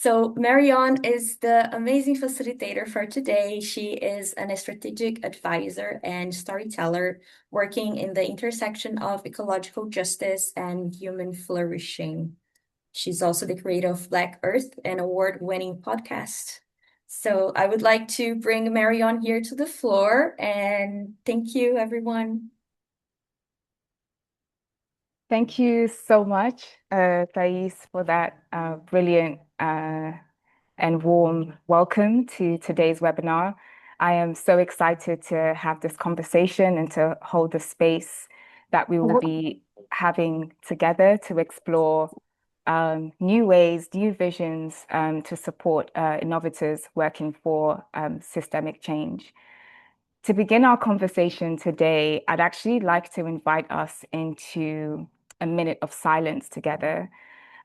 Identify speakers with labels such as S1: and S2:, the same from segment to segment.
S1: So Marion is the amazing facilitator for today. She is a strategic advisor and storyteller working in the intersection of ecological justice and human flourishing. She's also the creator of Black Earth, an award-winning podcast. So I would like to bring Marion here to the floor and thank you, everyone.
S2: Thank you so much, Thais, for that brilliant and warm welcome to today's webinar. I am so excited to have this conversation and to hold the space that we will be having together to explore new ways, new visions to support innovators working for systemic change. To begin our conversation today, I'd actually like to invite us into a minute of silence together.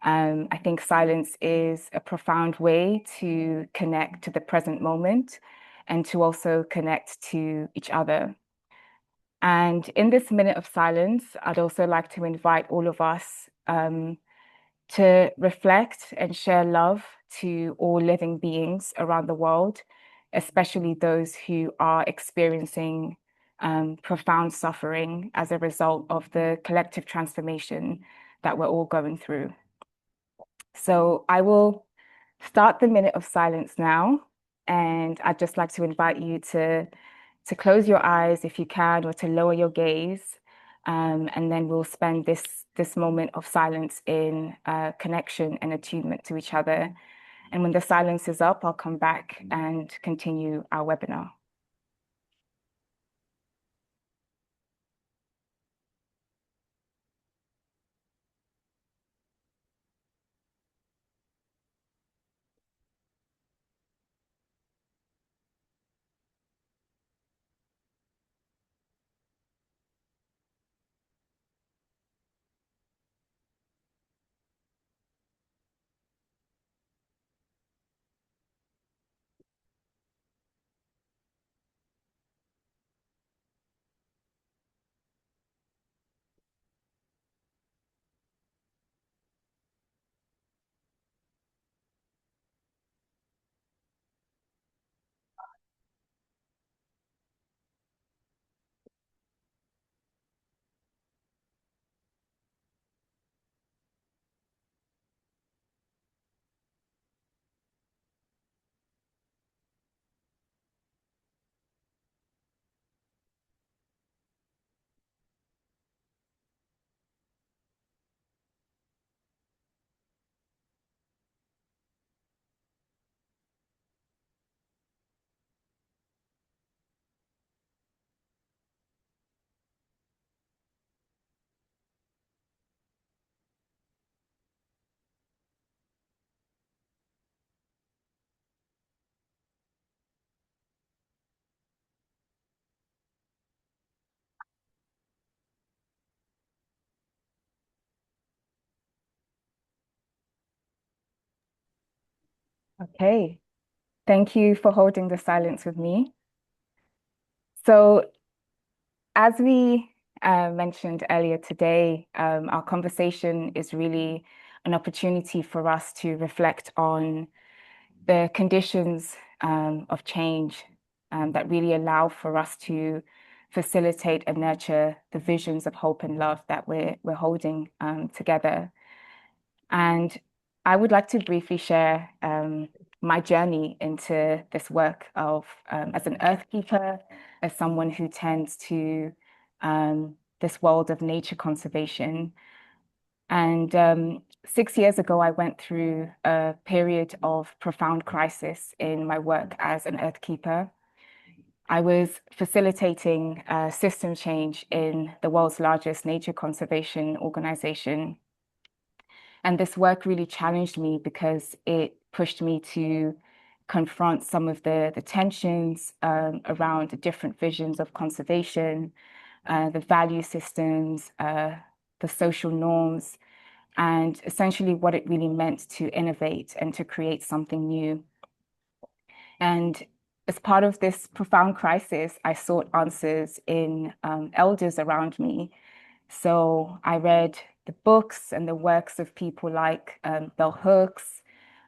S2: I think silence is a profound way to connect to the present moment and to also connect to each other. And in this minute of silence, I'd also like to invite all of us to reflect and share love to all living beings around the world, especially those who are experiencing profound suffering as a result of the collective transformation that we're all going through. So I will start the minute of silence now, and I'd just like to invite you to close your eyes if you can, or to lower your gaze, and then we'll spend this moment of silence in connection and attunement to each other. And when the silence is up, I'll come back and continue our webinar. Okay, thank you for holding the silence with me. So, as we mentioned earlier today, our conversation is really an opportunity for us to reflect on the conditions of change that really allow for us to facilitate and nurture the visions of hope and love that we're holding together. And I would like to briefly share my journey into this work of as an earth keeper, as someone who tends to this world of nature conservation. And 6 years ago, I went through a period of profound crisis in my work as an earth keeper. I was facilitating system change in the world's largest nature conservation organization. And this work really challenged me because it pushed me to confront some of the tensions around the different visions of conservation, the value systems, the social norms, and essentially what it really meant to innovate and to create something new. And as part of this profound crisis, I sought answers in elders around me. So I read the books and the works of people like Bell Hooks,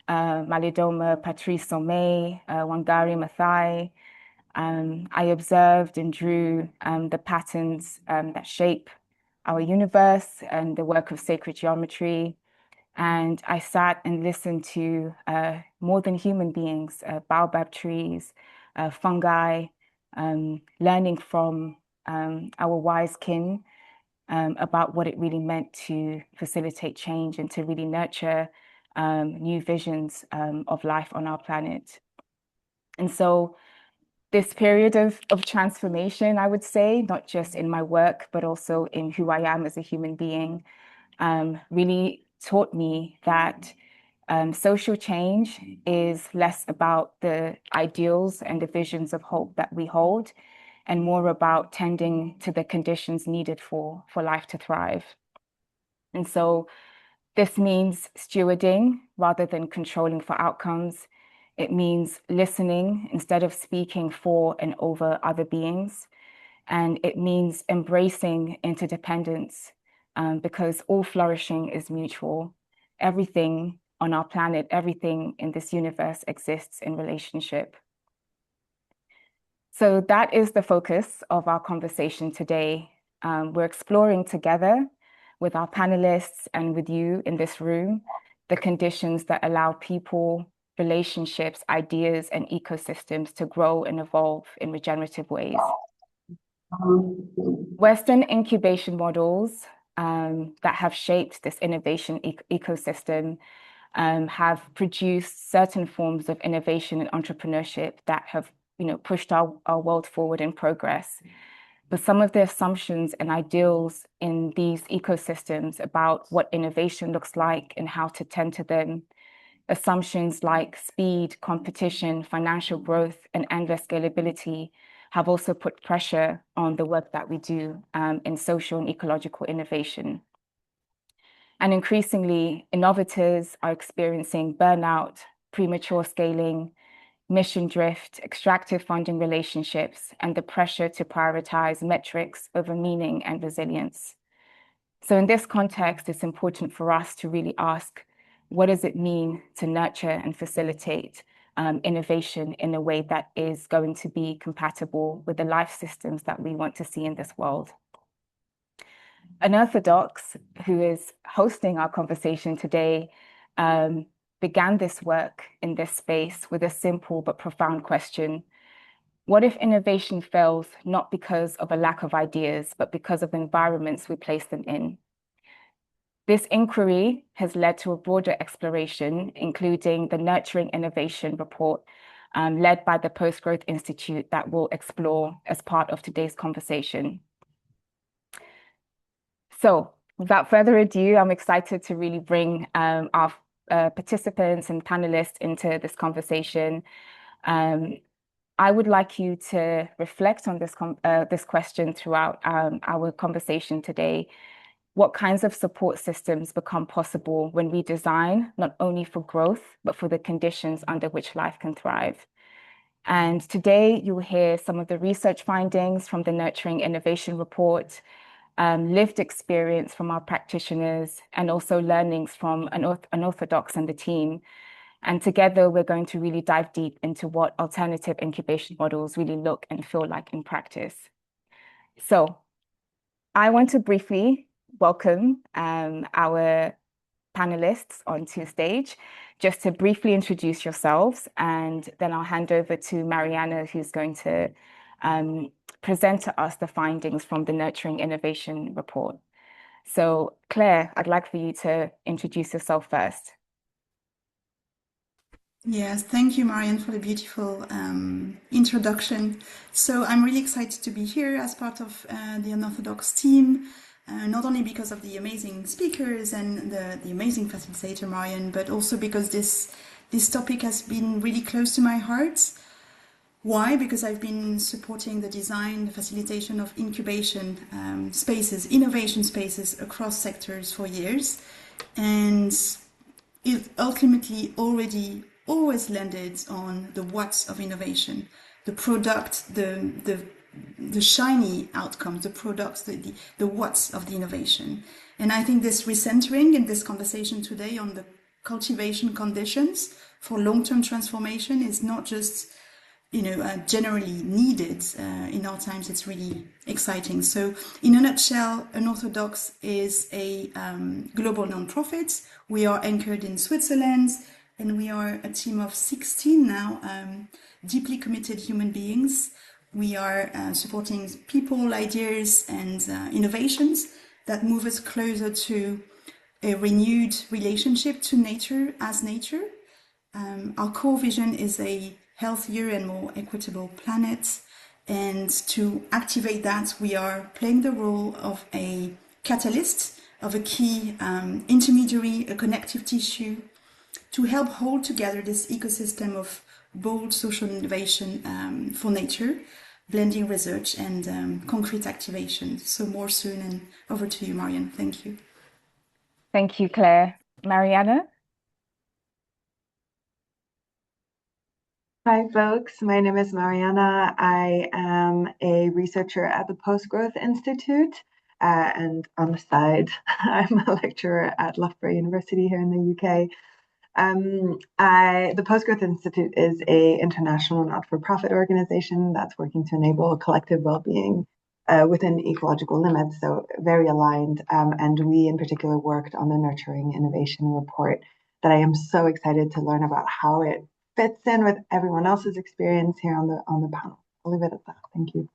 S2: Malidoma Patrice Sommet, Wangari Maathai. I observed and drew the patterns that shape our universe and the work of sacred geometry. And I sat and listened to more than human beings, baobab trees, fungi, learning from our wise kin about what it really meant to facilitate change and to really nurture new visions of life on our planet. And so this period of transformation, I would say, not just in my work, but also in who I am as a human being, really taught me that social change is less about the ideals and the visions of hope that we hold, and more about tending to the conditions needed for life to thrive. And so this means stewarding rather than controlling for outcomes. It means listening instead of speaking for and over other beings. And it means embracing interdependence because all flourishing is mutual. Everything on our planet, everything in this universe exists in relationship. So that is the focus of our conversation today. We're exploring together with our panelists and with you in this room, the conditions that allow people, relationships, ideas, and ecosystems to grow and evolve in regenerative ways. Western incubation models that have shaped this innovation ecosystem have produced certain forms of innovation and entrepreneurship that have, pushed our world forward in progress. But some of the assumptions and ideals in these ecosystems about what innovation looks like and how to tend to them, assumptions like speed, competition, financial growth, and endless scalability have also put pressure on the work that we do in social and ecological innovation. And increasingly, innovators are experiencing burnout, premature scaling, mission drift, extractive funding relationships, and the pressure to prioritize metrics over meaning and resilience. So in this context, it's important for us to really ask, what does it mean to nurture and facilitate innovation in a way that is going to be compatible with the life systems that we want to see in this world? Unearthodox, who is hosting our conversation today, began this work in this space with a simple but profound question. What if innovation fails not because of a lack of ideas, but because of the environments we place them in? This inquiry has led to a broader exploration, including the Nurturing Innovation report, led by the Post-Growth Institute that we'll explore as part of today's conversation. So without further ado, I'm excited to really bring our participants and panelists into this conversation. I would like you to reflect on this question throughout our conversation today. What kinds of support systems become possible when we design not only for growth, but for the conditions under which life can thrive? And today you'll hear some of the research findings from the Nurturing Innovation report, lived experience from our practitioners, and also learnings from Unearthodox and the team. And together, we're going to really dive deep into what alternative incubation models really look and feel like in practice. So I want to briefly welcome our panelists onto stage, just to briefly introduce yourselves, and then I'll hand over to Mariana, who's going to present to us the findings from the Nurturing Innovation report. So Claire, I'd like for you to introduce yourself first.
S3: Yes, thank you, Marian, for the beautiful introduction. So I'm really excited to be here as part of the Unearthodox team, not only because of the amazing speakers and the amazing facilitator, Marian, but also because this topic has been really close to my heart. Why? Because I've been supporting the design, the facilitation of incubation spaces, innovation spaces across sectors for years. And it ultimately always landed on the what's of innovation, the product, the shiny outcomes, the products, the what's of the innovation. And I think this recentering in this conversation today on the cultivation conditions for long-term transformation is not just generally needed in our times. It's really exciting. So in a nutshell, Unearthodox is a global nonprofit. We are anchored in Switzerland, and we are a team of 16 now, deeply committed human beings. We are supporting people, ideas, and innovations that move us closer to a renewed relationship to nature as nature. Our core vision is a healthier and more equitable planet. And to activate that, we are playing the role of a catalyst, of a key intermediary, a connective tissue, to help hold together this ecosystem of bold social innovation for nature, blending research and concrete activation. So more soon, and over to you, Marian. Thank you.
S2: Thank you, Claire. Mariana?
S4: Hi, folks. My name is Mariana. I am a researcher at the Post-Growth Institute, and on the side, I'm a lecturer at Loughborough University here in the UK. The Post-Growth Institute is an international not-for-profit organization that's working to enable collective well-being within ecological limits, so very aligned. And we, in particular, worked on the Nurturing Innovation report that I am so excited to learn about how it fits in with everyone else's experience here on the panel. I'll leave it at that. Thank you.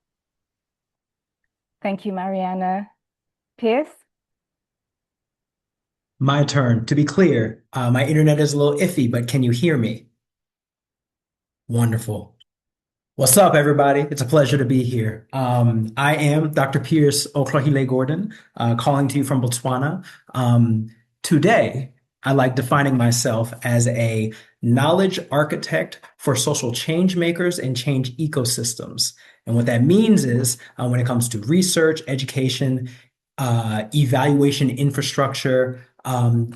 S2: Thank you, Mariana. Pierce?
S5: My turn. To be clear, my internet is a little iffy, but can you hear me? Wonderful. What's up, everybody? It's a pleasure to be here. I am Dr. Pierce Oklahile Gordon, calling to you from Botswana. Today, I like defining myself as a knowledge architect for social change makers and change ecosystems. And what that means is when it comes to research, education, evaluation infrastructure,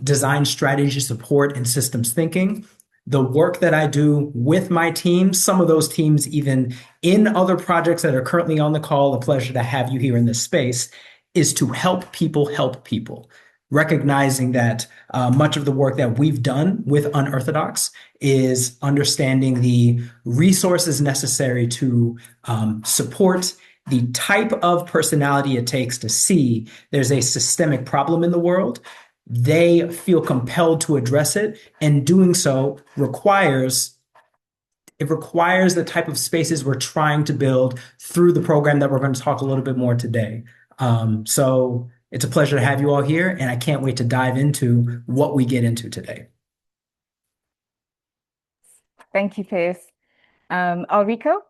S5: design strategy support, and systems thinking, the work that I do with my teams, some of those teams even in other projects that are currently on the call, a pleasure to have you here in this space, is to help people, recognizing that much of the work that we've done with Unearthodox is understanding the resources necessary to support the type of personality it takes to see there's a systemic problem in the world. They feel compelled to address it, and doing so requires the type of spaces we're trying to build through the program that we're going to talk a little bit more today. So it's a pleasure to have you all here, and I can't wait to dive into what we get into today.
S2: Thank you, Pierce. Ulriko?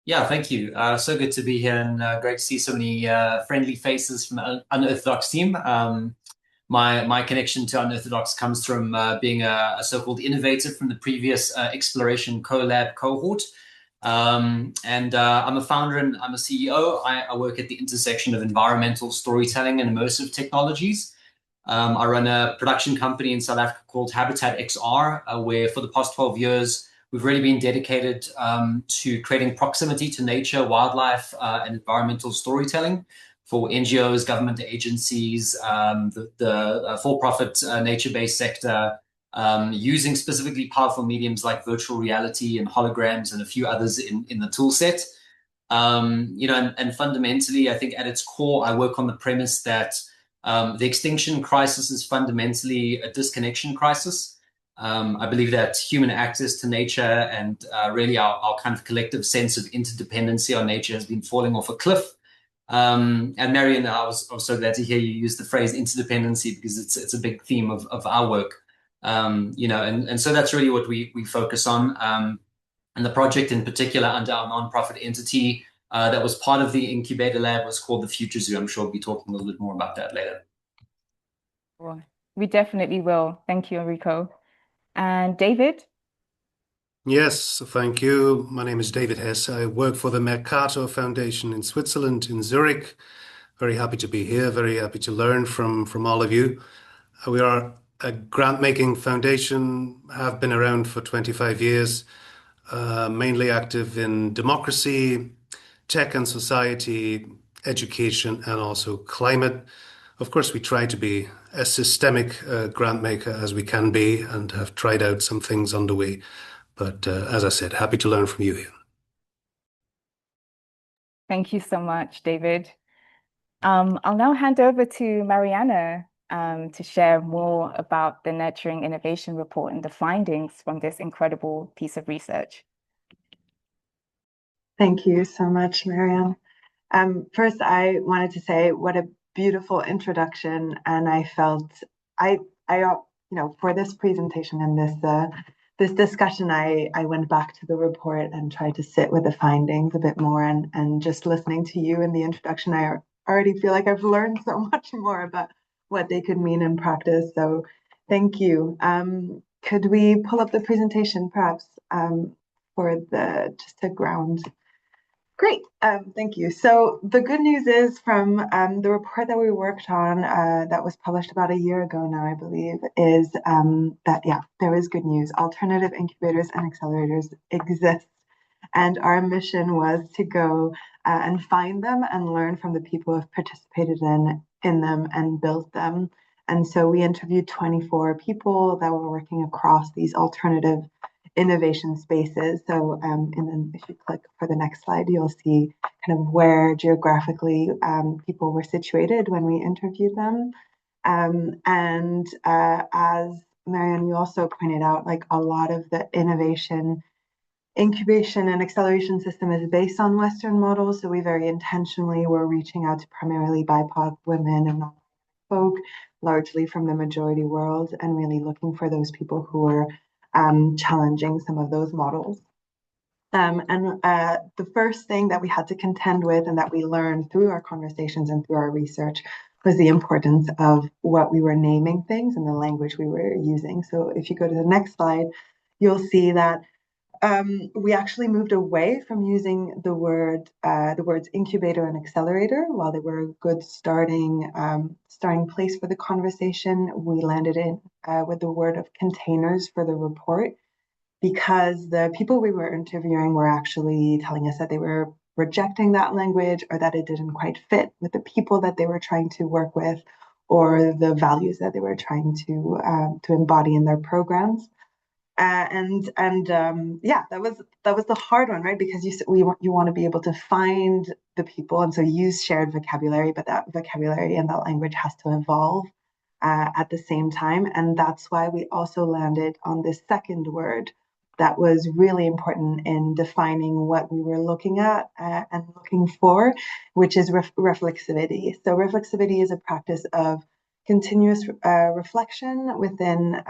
S6: Yeah, thank you. So good to be here, and great to see so many friendly faces from the Unearthodox team. My connection to Unearthodox comes from being a so-called innovator from the previous Exploration Collab cohort. I'm a founder and I'm a CEO. I work at the intersection of environmental storytelling and immersive technologies. I run a production company in South Africa called Habitat XR, where for the past 12 years, we've really been dedicated to creating proximity to nature, wildlife, and environmental storytelling for NGOs, government agencies, the for-profit nature-based sector, using specifically powerful mediums like virtual reality and holograms and a few others in the tool set. And fundamentally, I think at its core, I work on the premise that the extinction crisis is fundamentally a disconnection crisis. I believe that human access to nature and really our kind of collective sense of interdependency on nature has been falling off a cliff. And Marian, I was so glad to hear you use the phrase interdependency, because it's a big theme of our work. And so that's really what we focus on. And the project in particular under our nonprofit entity that was part of the Incubator Lab was called the Future Zoo. I'm sure we'll be talking a little bit more about that later.
S2: Well, we definitely will. Thank you, Ulriko. And David?
S7: Yes, thank you. My name is David Hess. I work for the Mercator Foundation in Switzerland, in Zurich. Very happy to be here, very happy to learn from all of you. We are a grant-making foundation, have been around for 25 years, mainly active in democracy, tech and society, education, and also climate. of course, we try to be as systemic grant maker as we can be and have tried out some things on the way. But as I said, happy to learn from you here.
S2: Thank you so much, David. I'll now hand over to Mariana to share more about the Nurturing Innovation Report and the findings from this incredible piece of research.
S4: Thank you so much, Marianne. First, I wanted to say what a beautiful introduction, and I felt for this presentation and this discussion, I went back to the report and tried to sit with the findings a bit more, and just listening to you in the introduction, I already feel like I've learned so much more about what they could mean in practice. So, thank you. Could we pull up the presentation, perhaps, for just to ground? Great, thank you. So the good news is from the report that we worked on that was published about a year ago now, I believe, is that, yeah, there is good news. Alternative incubators and accelerators exist. And our mission was to go and find them and learn from the people who have participated in them and built them. And so we interviewed 24 people that were working across these alternative innovation spaces. So, and then if you click for the next slide, you'll see kind of where geographically people were situated when we interviewed them. As Marianne, you also pointed out, like a lot of the innovation, incubation and acceleration system is based on Western models. So we very intentionally were reaching out to primarily BIPOC women and folk, largely from the majority world, and really looking for those people who are challenging some of those models. The first thing that we had to contend with and that we learned through our conversations and through our research was the importance of what we were naming things and the language we were using. So if you go to the next slide, you'll see that we actually moved away from using the words incubator and accelerator. While they were a good starting place for the conversation, we landed in with the word of containers for the report, because the people we were interviewing were actually telling us that they were rejecting that language, or that it didn't quite fit with the people that they were trying to work with, or the values that they were trying to embody in their programs. Yeah, that was the hard one, right? Because you want to be able to find the people, and so use shared vocabulary, but that vocabulary and that language has to evolve at the same time, and that's why we also landed on this second word that was really important in defining what we were looking at and looking for, which is reflexivity. So reflexivity is a practice of continuous reflection within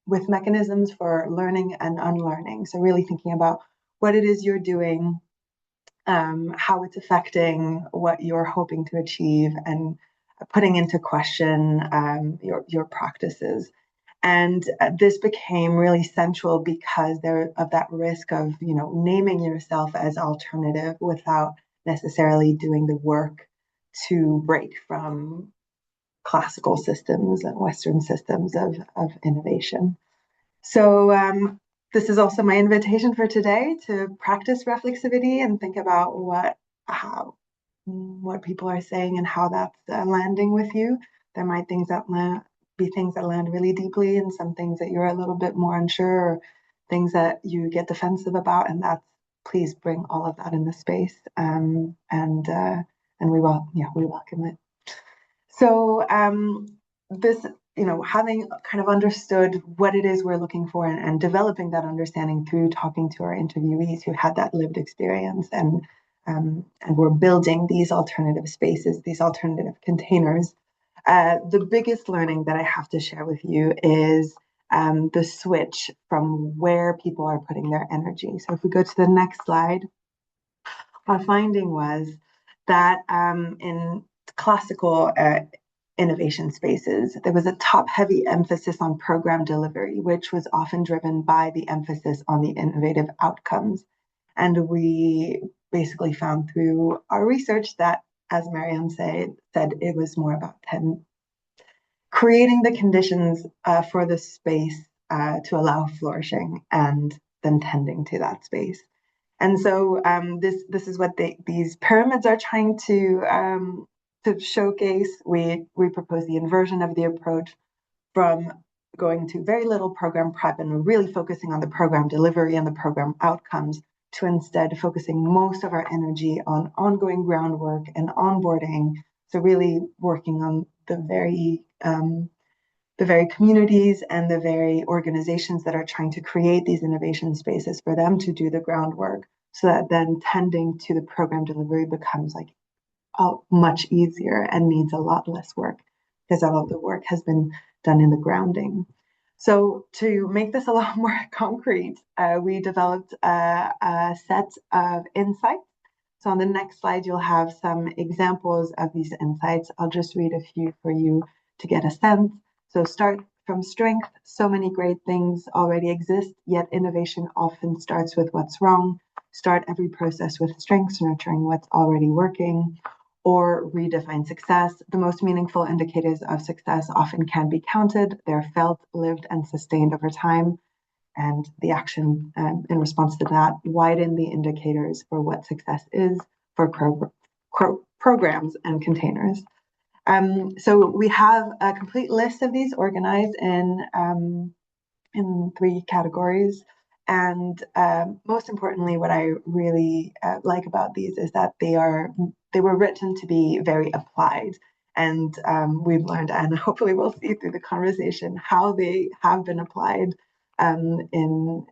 S4: with mechanisms for learning and unlearning. So really thinking about what it is you're doing, how it's affecting what you're hoping to achieve, and putting into question your practices. And this became really central because of that risk of, naming yourself as alternative without necessarily doing the work to break from classical systems and Western systems of innovation. So this is also my invitation for today to practice reflexivity and think about what people are saying and how that's landing with you. There might be things that land really deeply, and some things that you're a little bit more unsure, or things that you get defensive about, and please bring all of that in the space, and we welcome it. So this, having kind of understood what it is we're looking for, and developing that understanding through talking to our interviewees who had that lived experience, and we're building these alternative spaces, these alternative containers. The biggest learning that I have to share with you is the switch from where people are putting their energy. So if we go to the next slide, our finding was that in classical innovation spaces, there was a top-heavy emphasis on program delivery, which was often driven by the emphasis on the innovative outcomes. And we basically found through our research that, as Marianne said, it was more about creating the conditions for the space to allow flourishing, and then tending to that space. And so this is what these pyramids are trying to to showcase, we propose the inversion of the approach from going to very little program prep and really focusing on the program delivery and the program outcomes to instead focusing most of our energy on ongoing groundwork and onboarding. So really working on the very communities and the very organizations that are trying to create these innovation spaces for them to do the groundwork, so that then tending to the program delivery becomes like much easier and needs a lot less work, because all of the work has been done in the grounding. So to make this a lot more concrete, we developed a set of insights. So on the next slide, you'll have some examples of these insights. I'll just read a few for you to get a sense. So start from strength. So many great things already exist, yet innovation often starts with what's wrong. Start every process with strengths, nurturing what's already working. Or redefine success. The most meaningful indicators of success often can be counted. They're felt, lived, and sustained over time. And the action in response to that, widen the indicators for what success is for programs and containers. So we have a complete list of these organized in 3 categories. And most importantly, what I really like about these is that they were written to be very applied. And we've learned, and hopefully we'll see through the conversation, how they have been applied in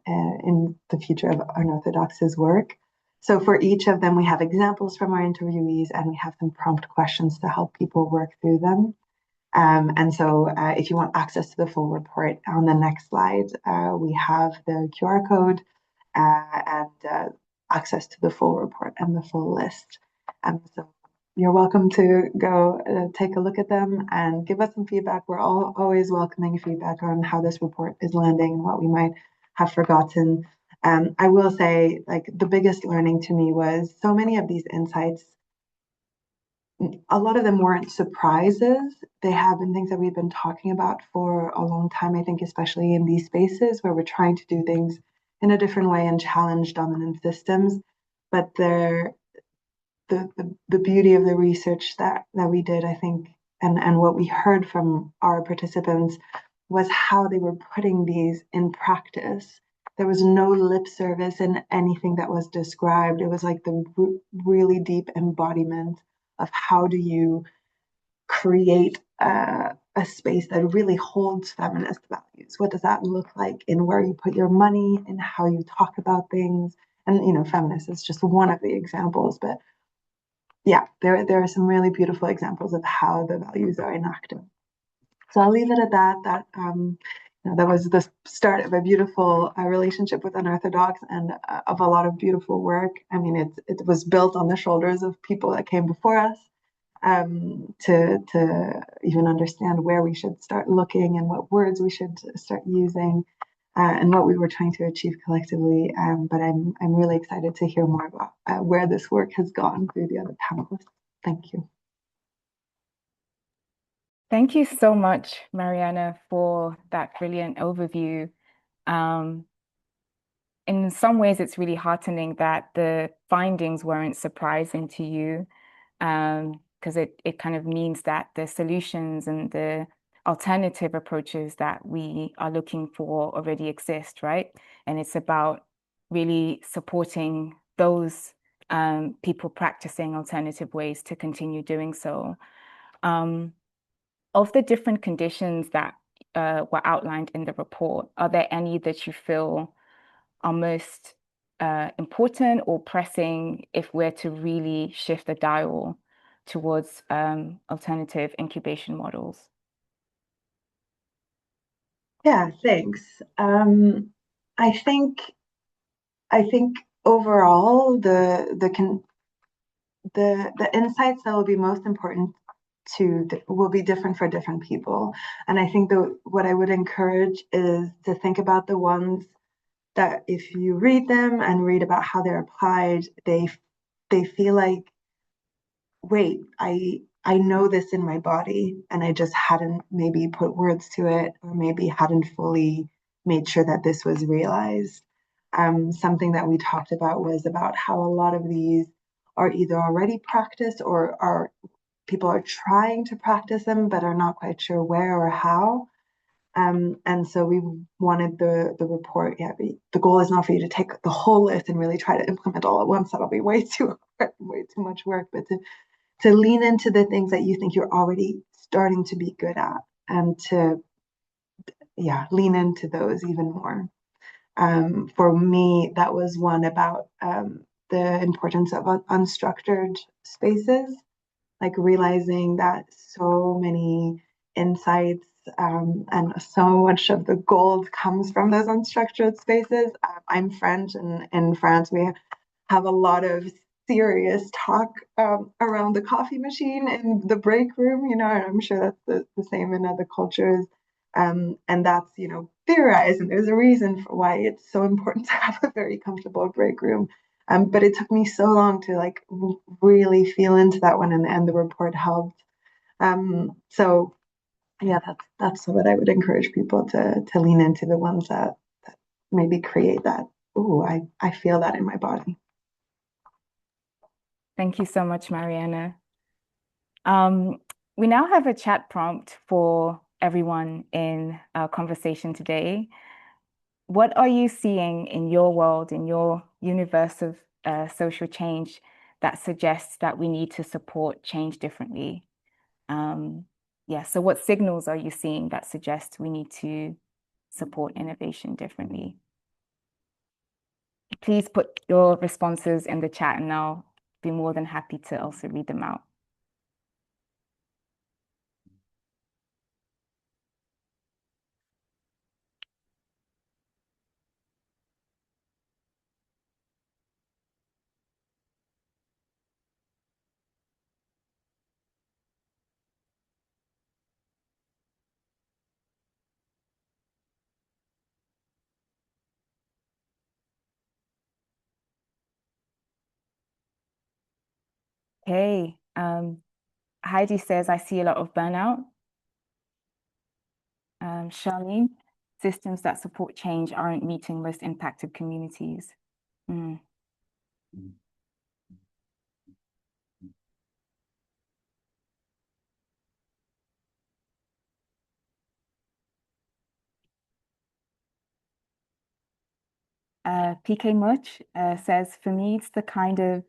S4: the future of Unearthodox's work. So for each of them, we have examples from our interviewees, and we have some prompt questions to help people work through them. And so if you want access to the full report, on the next slide, we have the QR code and access to the full report and the full list. So you're welcome to go take a look at them and give us some feedback. We're always welcoming feedback on how this report is landing and what we might have forgotten. I will say, like, the biggest learning to me was so many of these insights, a lot of them weren't surprises. They have been things that we've been talking about for a long time, I think, especially in these spaces where we're trying to do things in a different way and challenge dominant systems. But the beauty of the research that we did, I think, and what we heard from our participants was how they were putting these in practice. There was no lip service in anything that was described. It was like the really deep embodiment of how do you create a space that really holds feminist values. What does that look like in where you put your money, in how you talk about things? And, you know, feminist is just one of the examples, but yeah, there are some really beautiful examples of how the values are enacted. So I'll leave it at that. That was the start of a beautiful relationship with Unearthodox, and of a lot of beautiful work. I mean, it was built on the shoulders of people that came before us, to even understand where we should start looking and what words we should start using, and what we were trying to achieve collectively. But I'm really excited to hear more about where this work has gone through the other panelists. Thank you.
S2: Thank you so much, Mariana, for that brilliant overview. In some ways, it's really heartening that the findings weren't surprising to you, because it kind of means that the solutions and the alternative approaches that we are looking for already exist, right? And it's about really supporting those people practicing alternative ways to continue doing so. Of the different conditions that were outlined in the report, are there any that you feel are most important or pressing if we're to really shift the dial towards alternative incubation models?
S4: Yeah, thanks. I think overall the insights that will be most important will be different for different people. And I think what I would encourage is to think about the ones that, if you read them and read about how they're applied, they feel like, wait, I know this in my body, and I just hadn't maybe put words to it, or maybe hadn't fully made sure that this was realized. Something that we talked about was about how a lot of these are either already practiced or are people are trying to practice them but are not quite sure where or how. And so we wanted the report. Yeah, the goal is not for you to take the whole list and really try to implement all at once. That'll be way too hard, way too much work. But to lean into the things that you think you're already starting to be good at, and to lean into those even more. For me, that was one about the importance of unstructured spaces, like realizing that so many insights and so much of the gold comes from those unstructured spaces. I'm French, and in France, we have a lot of serious talk around the coffee machine in the break room, and I'm sure that's the same in other cultures. And that's, theorized, and there's a reason for why it's so important to have a very comfortable break room. But it took me so long to really feel into that one, and the report helped. So yeah, that's what I would encourage people to lean into, the ones that maybe create that. Ooh, I feel that in my body.
S2: Thank you so much, Mariana. We now have a chat prompt for everyone in our conversation today. What are you seeing in your world, in your universe of social change, that suggests that we need to support change differently? So what signals are you seeing that suggest we need to support innovation differently? Please put your responses in the chat and I'll be more than happy to also read them out. Okay, Heidi says, I see a lot of burnout. Charlene, systems that support change aren't meeting most impacted communities. PK Much says, for me, it's the kind of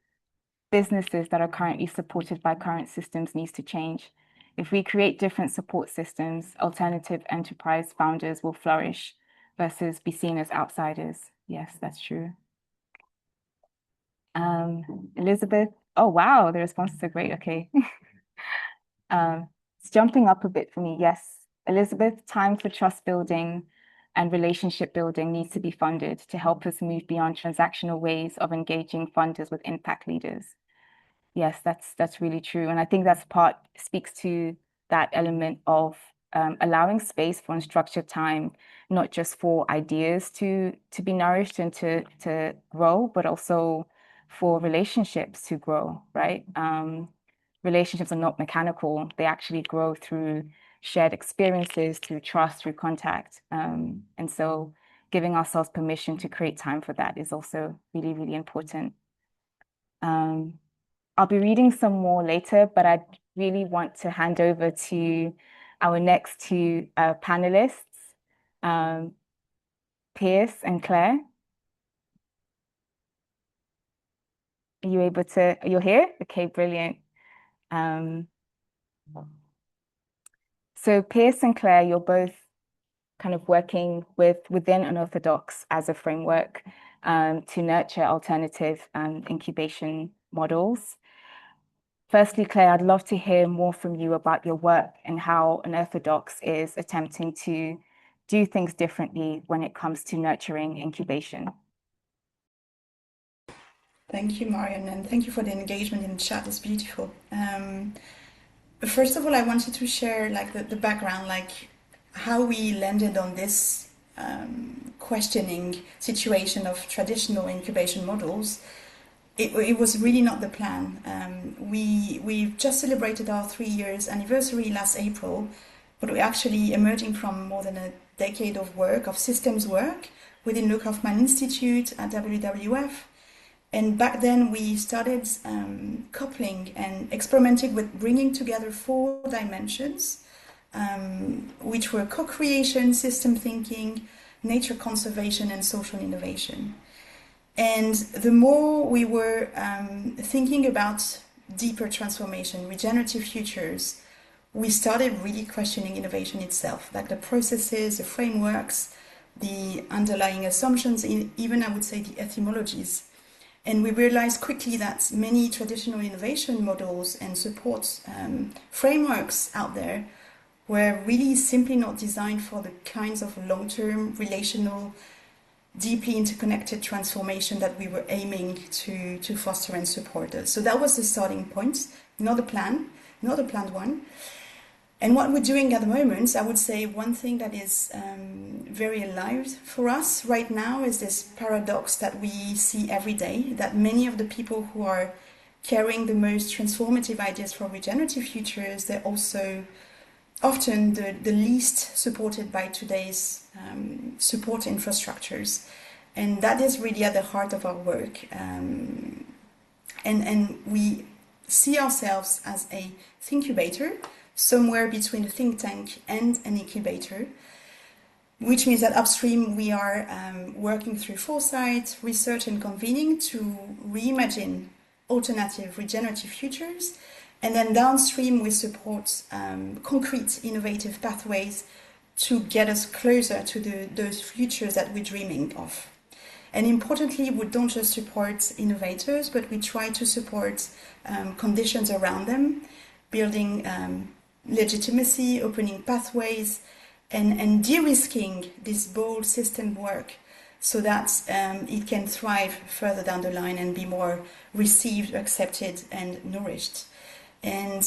S2: businesses that are currently supported by current systems needs to change. If we create different support systems, alternative enterprise founders will flourish versus be seen as outsiders. Yes, that's true. Elizabeth, oh wow, the responses are great. Okay. It's jumping up a bit for me. Yes, Elizabeth, time for trust building and relationship building needs to be funded to help us move beyond transactional ways of engaging funders with impact leaders. Yes, that's really true. And I think that's speaks to that element of allowing space for unstructured time, not just for ideas to be nourished and to grow, but also for relationships to grow, right? Relationships are not mechanical. They actually grow through shared experiences, through trust, through contact. And so giving ourselves permission to create time for that is also really, really important. I'll be reading some more later, but I really want to hand over to our next two panelists, Pierce and Claire. Are you able to, you're here? Okay, brilliant. So Pierce and Claire, you're both kind of working within Unearthodox as a framework to nurture alternative incubation models. Firstly, Claire, I'd love to hear more from you about your work and how Unearthodox is attempting to do things differently when it comes to nurturing incubation.
S3: Thank you, Marion, and thank you for the engagement in the chat. It's beautiful. First of all, I wanted to share the background, how we landed on this questioning situation of traditional incubation models. It was really not the plan. We've just celebrated our 3 years anniversary last April, but we're actually emerging from more than a decade of work, of systems work within the Kaufman Institute at WWF, And back then we started coupling and experimenting with bringing together 4 dimensions, which were co-creation, system thinking, nature conservation, and social innovation. And the more we were thinking about deeper transformation, regenerative futures, we started really questioning innovation itself, like the processes, the frameworks, the underlying assumptions, even I would say the etymologies. And we realized quickly that many traditional innovation models and support frameworks out there were really simply not designed for the kinds of long-term, relational, deeply interconnected transformation that we were aiming to foster and support. So that was the starting point, not a planned one. And what we're doing at the moment, I would say one thing that is very alive for us right now is this paradox that we see every day, that many of the people who are carrying the most transformative ideas for regenerative futures, they're also often the least supported by today's support infrastructures. And that is really at the heart of our work. And we see ourselves as a incubator, somewhere between a think tank and an incubator, which means that upstream we are working through foresight, research and convening to reimagine alternative regenerative futures. And then downstream we support concrete innovative pathways to get us closer to those futures that we're dreaming of. And importantly, we don't just support innovators, but we try to support conditions around them, building legitimacy, opening pathways, and de-risking this bold system work so that it can thrive further down the line and be more received, accepted, and nourished. And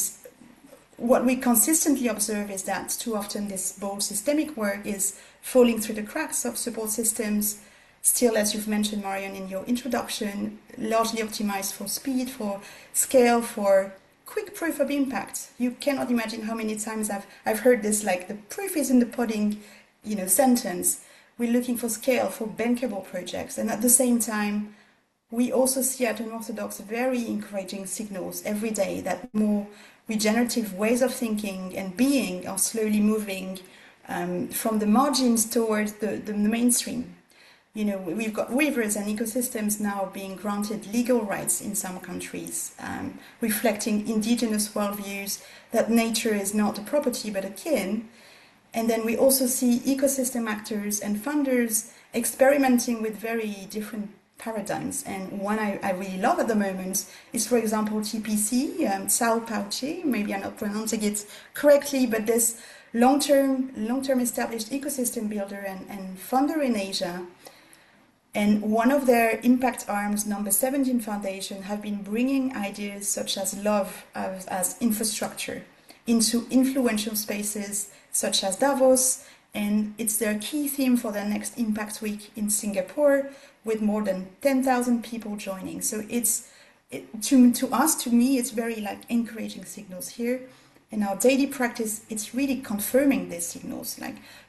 S3: what we consistently observe is that too often this bold systemic work is falling through the cracks of support systems, still, as you've mentioned, Marion, in your introduction, largely optimized for speed, for scale, for quick proof of impact. You cannot imagine how many times I've heard this, like the proof is in the pudding, sentence. We're looking for scale, for bankable projects. And at the same time, we also see at Unearthodox very encouraging signals every day that more regenerative ways of thinking and being are slowly moving from the margins towards the mainstream. We've got rivers and ecosystems now being granted legal rights in some countries, reflecting indigenous worldviews that nature is not a property but a kin. And then we also see ecosystem actors and funders experimenting with very different paradigms. And one I really love at the moment is, for example, TPC, Sao Pauche, maybe I'm not pronouncing it correctly, but this long-term established ecosystem builder and funder in Asia. And one of their impact arms, Number 17 Foundation, have been bringing ideas such as love as infrastructure into influential spaces such as Davos. And it's their key theme for their next Impact Week in Singapore, with more than 10,000 people joining. So to me, it's very encouraging signals here. In our daily practice, it's really confirming these signals.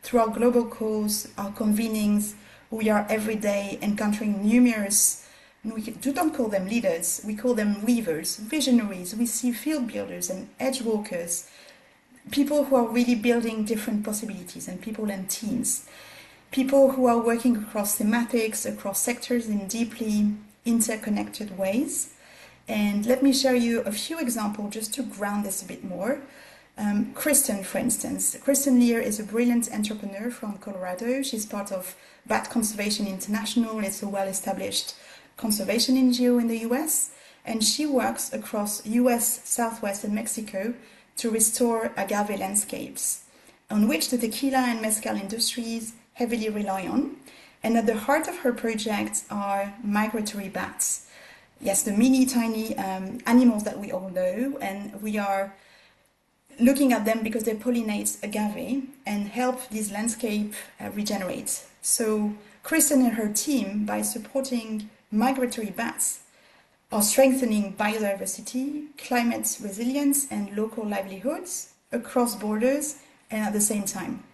S3: Through our global calls, our convenings, we are every day encountering numerous, we don't call them leaders, we call them weavers, visionaries. We see field builders and edge walkers, people who are really building different possibilities, and people and teams. People who are working across thematics, across sectors in deeply interconnected ways. And let me share you a few examples just to ground this a bit more. Kristen, for instance. Kristen Lear is a brilliant entrepreneur from Colorado. She's part of Bat Conservation International. It's a well-established conservation NGO in the US. And she works across US, Southwest, and Mexico to restore agave landscapes, on which the tequila and mezcal industries heavily rely on. And at the heart of her project are migratory bats. Yes, the mini tiny animals that we all know, and we are looking at them because they pollinate agave and help this landscape regenerate. So Kristen and her team, by supporting migratory bats, are strengthening biodiversity, climate resilience, and local livelihoods across borders and at the same time.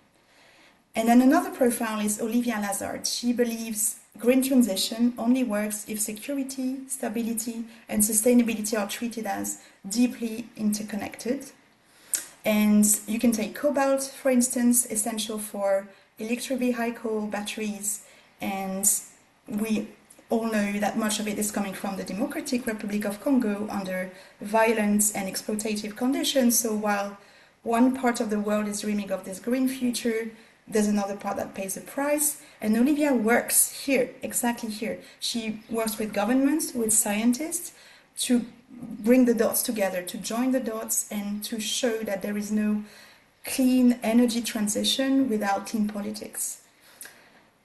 S3: And then another profile is Olivia Lazard. She believes green transition only works if security, stability, and sustainability are treated as deeply interconnected. And you can take cobalt, for instance, essential for electric vehicle batteries, and we all know that much of it is coming from the Democratic Republic of Congo under violent and exploitative conditions. So while one part of the world is dreaming of this green future, there's another part that pays the price. And Olivia works here, exactly here. She works with governments, with scientists, to bring the dots together, to join the dots, and to show that there is no clean energy transition without clean politics.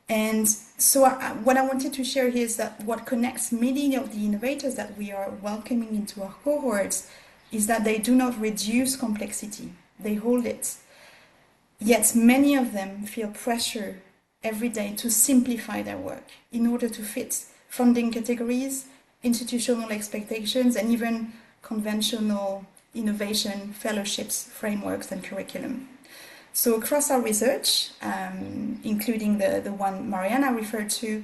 S3: And so what I wanted to share here is that what connects many of the innovators that we are welcoming into our cohorts is that they do not reduce complexity, they hold it. Yet many of them feel pressure every day to simplify their work in order to fit funding categories, institutional expectations, and even conventional innovation fellowships, frameworks, and curriculum. So across our research, including the one Mariana referred to,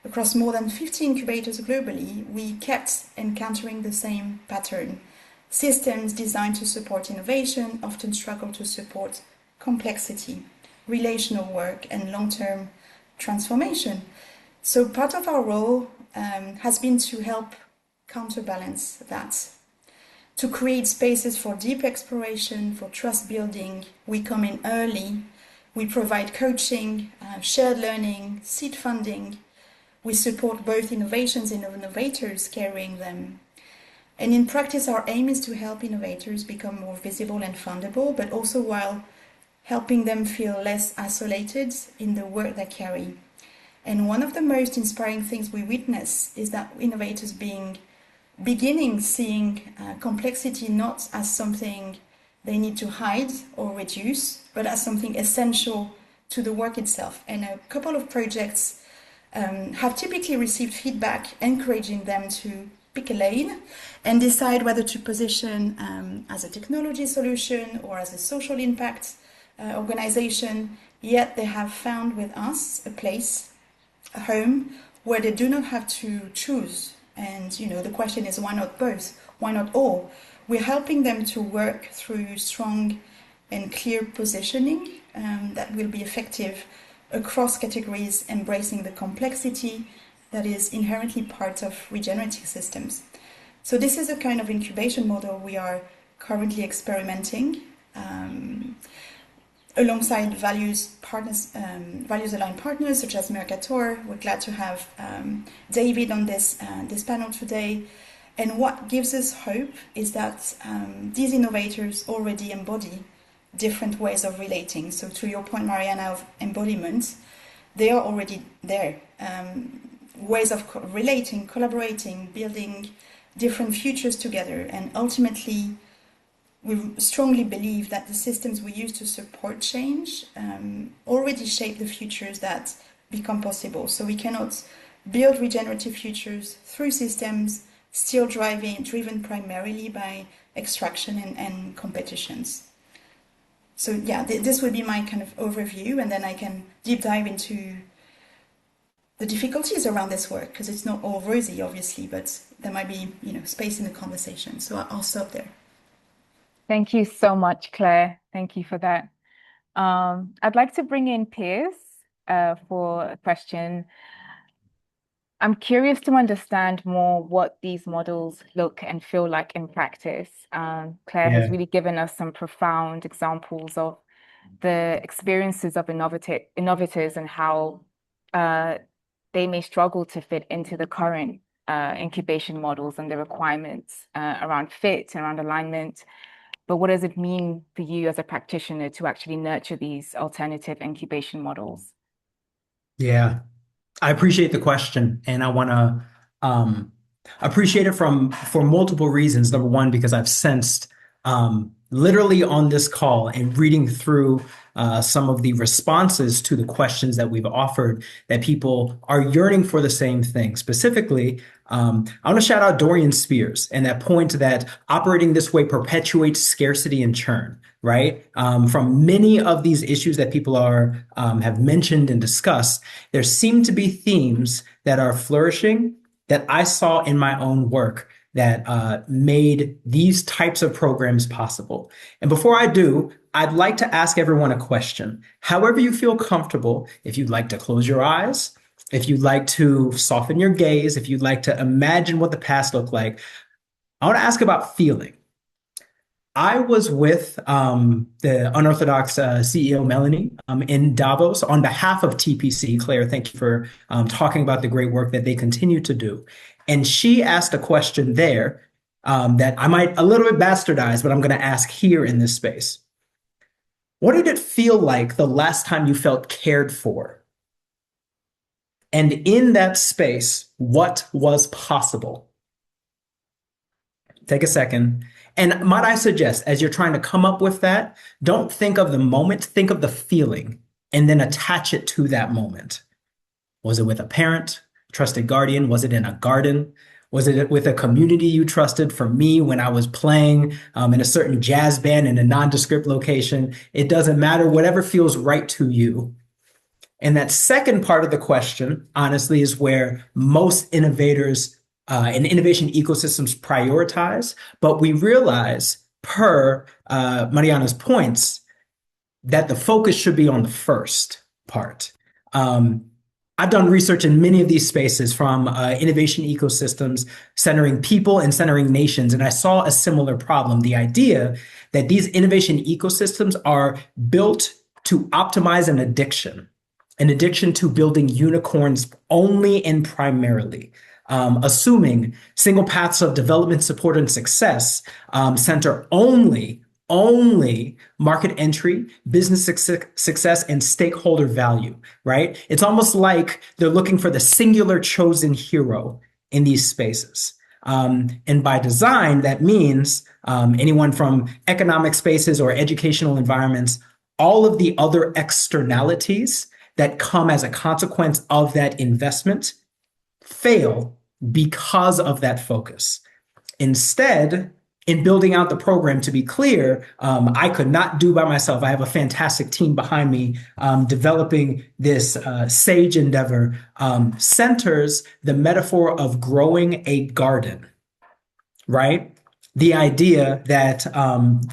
S3: across more than 50 incubators globally, we kept encountering the same pattern. Systems designed to support innovation often struggle to support complexity, relational work, and long-term transformation. So part of our role has been to help counterbalance that, to create spaces for deep exploration, for trust building. We come in early, we provide coaching, shared learning, seed funding. We support both innovations and innovators carrying them. And in practice, our aim is to help innovators become more visible and fundable, but also while helping them feel less isolated in the work they carry. And one of the most inspiring things we witness is that innovators beginning seeing complexity not as something they need to hide or reduce, but as something essential to the work itself. And a couple of projects have typically received feedback encouraging them to pick a lane and decide whether to position as a technology solution or as a social impact organization. Yet they have found with us a place, a home, where they do not have to choose. And the question is, why not both? Why not all? We're helping them to work through strong and clear positioning that will be effective across categories, embracing the complexity that is inherently part of regenerative systems. So this is a kind of incubation model we are currently experimenting alongside values-aligned partners such as Mercator. We're glad to have David on this panel today. And what gives us hope is that these innovators already embody different ways of relating. So to your point, Mariana, of embodiment, they are already there. Ways of relating, collaborating, building different futures together. And ultimately, we strongly believe that the systems we use to support change already shape the futures that become possible. So we cannot build regenerative futures through systems still driven primarily by extraction and competitions. So yeah, this would be my kind of overview, and then I can deep dive into the difficulties around this work, because it's not all rosy, obviously, but there might be space in the conversation. So I'll stop there.
S2: Thank you so much, Claire. Thank you for that. I'd like to bring in Piers for a question. I'm curious to understand more what these models look and feel like in practice. Claire has really given us some profound examples of the experiences of innovators and how they may struggle to fit into the current incubation models and the requirements around fit, around alignment. But what does it mean for you as a practitioner to actually nurture these alternative incubation models?
S5: Yeah, I appreciate the question, and I want to appreciate it for multiple reasons. Number one, because I've sensed literally on this call and reading through some of the responses to the questions that we've offered, that people are yearning for the same thing. Specifically, I want to shout out Dorian Spears and that point that operating this way perpetuates scarcity and churn, right? From many of these issues that people have mentioned and discussed, there seem to be themes that are flourishing that I saw in my own work that made these types of programs possible. And before I do, I'd like to ask everyone a question. However you feel comfortable, if you'd like to close your eyes, if you'd like to soften your gaze, if you'd like to imagine what the past looked like, I want to ask about feeling. I was with the Unearthodox CEO, Melanie, in Davos on behalf of TPC. Claire, thank you for talking about the great work that they continue to do. And she asked a question there that I might a little bit bastardize, but I'm going to ask here in this space. What did it feel like the last time you felt cared for? And in that space, what was possible? Take a second. And might I suggest, as you're trying to come up with that, don't think of the moment, think of the feeling, and then attach it to that moment. Was it with a parent, trusted guardian? Was it in a garden? Was it with a community you trusted? For me, when I was playing in a certain jazz band in a nondescript location, it doesn't matter, whatever feels right to you. And that second part of the question, honestly, is where most innovators and innovation ecosystems prioritize. But we realize, per Mariana's points, that the focus should be on the first part. I've done research in many of these spaces, from innovation ecosystems centering people and centering nations, and I saw a similar problem. The idea that these innovation ecosystems are built to optimize an addiction to building unicorns only and primarily, assuming single paths of development, support, and success center only market entry, business success, and stakeholder value, right? It's almost like they're looking for the singular chosen hero in these spaces. And by design, that means anyone from economic spaces or educational environments, all of the other externalities that come as a consequence of that investment fail because of that focus. Instead, in building out the program, to be clear, I could not do by myself. I have a fantastic team behind me developing this sage endeavor, centers the metaphor of growing a garden, right? The idea that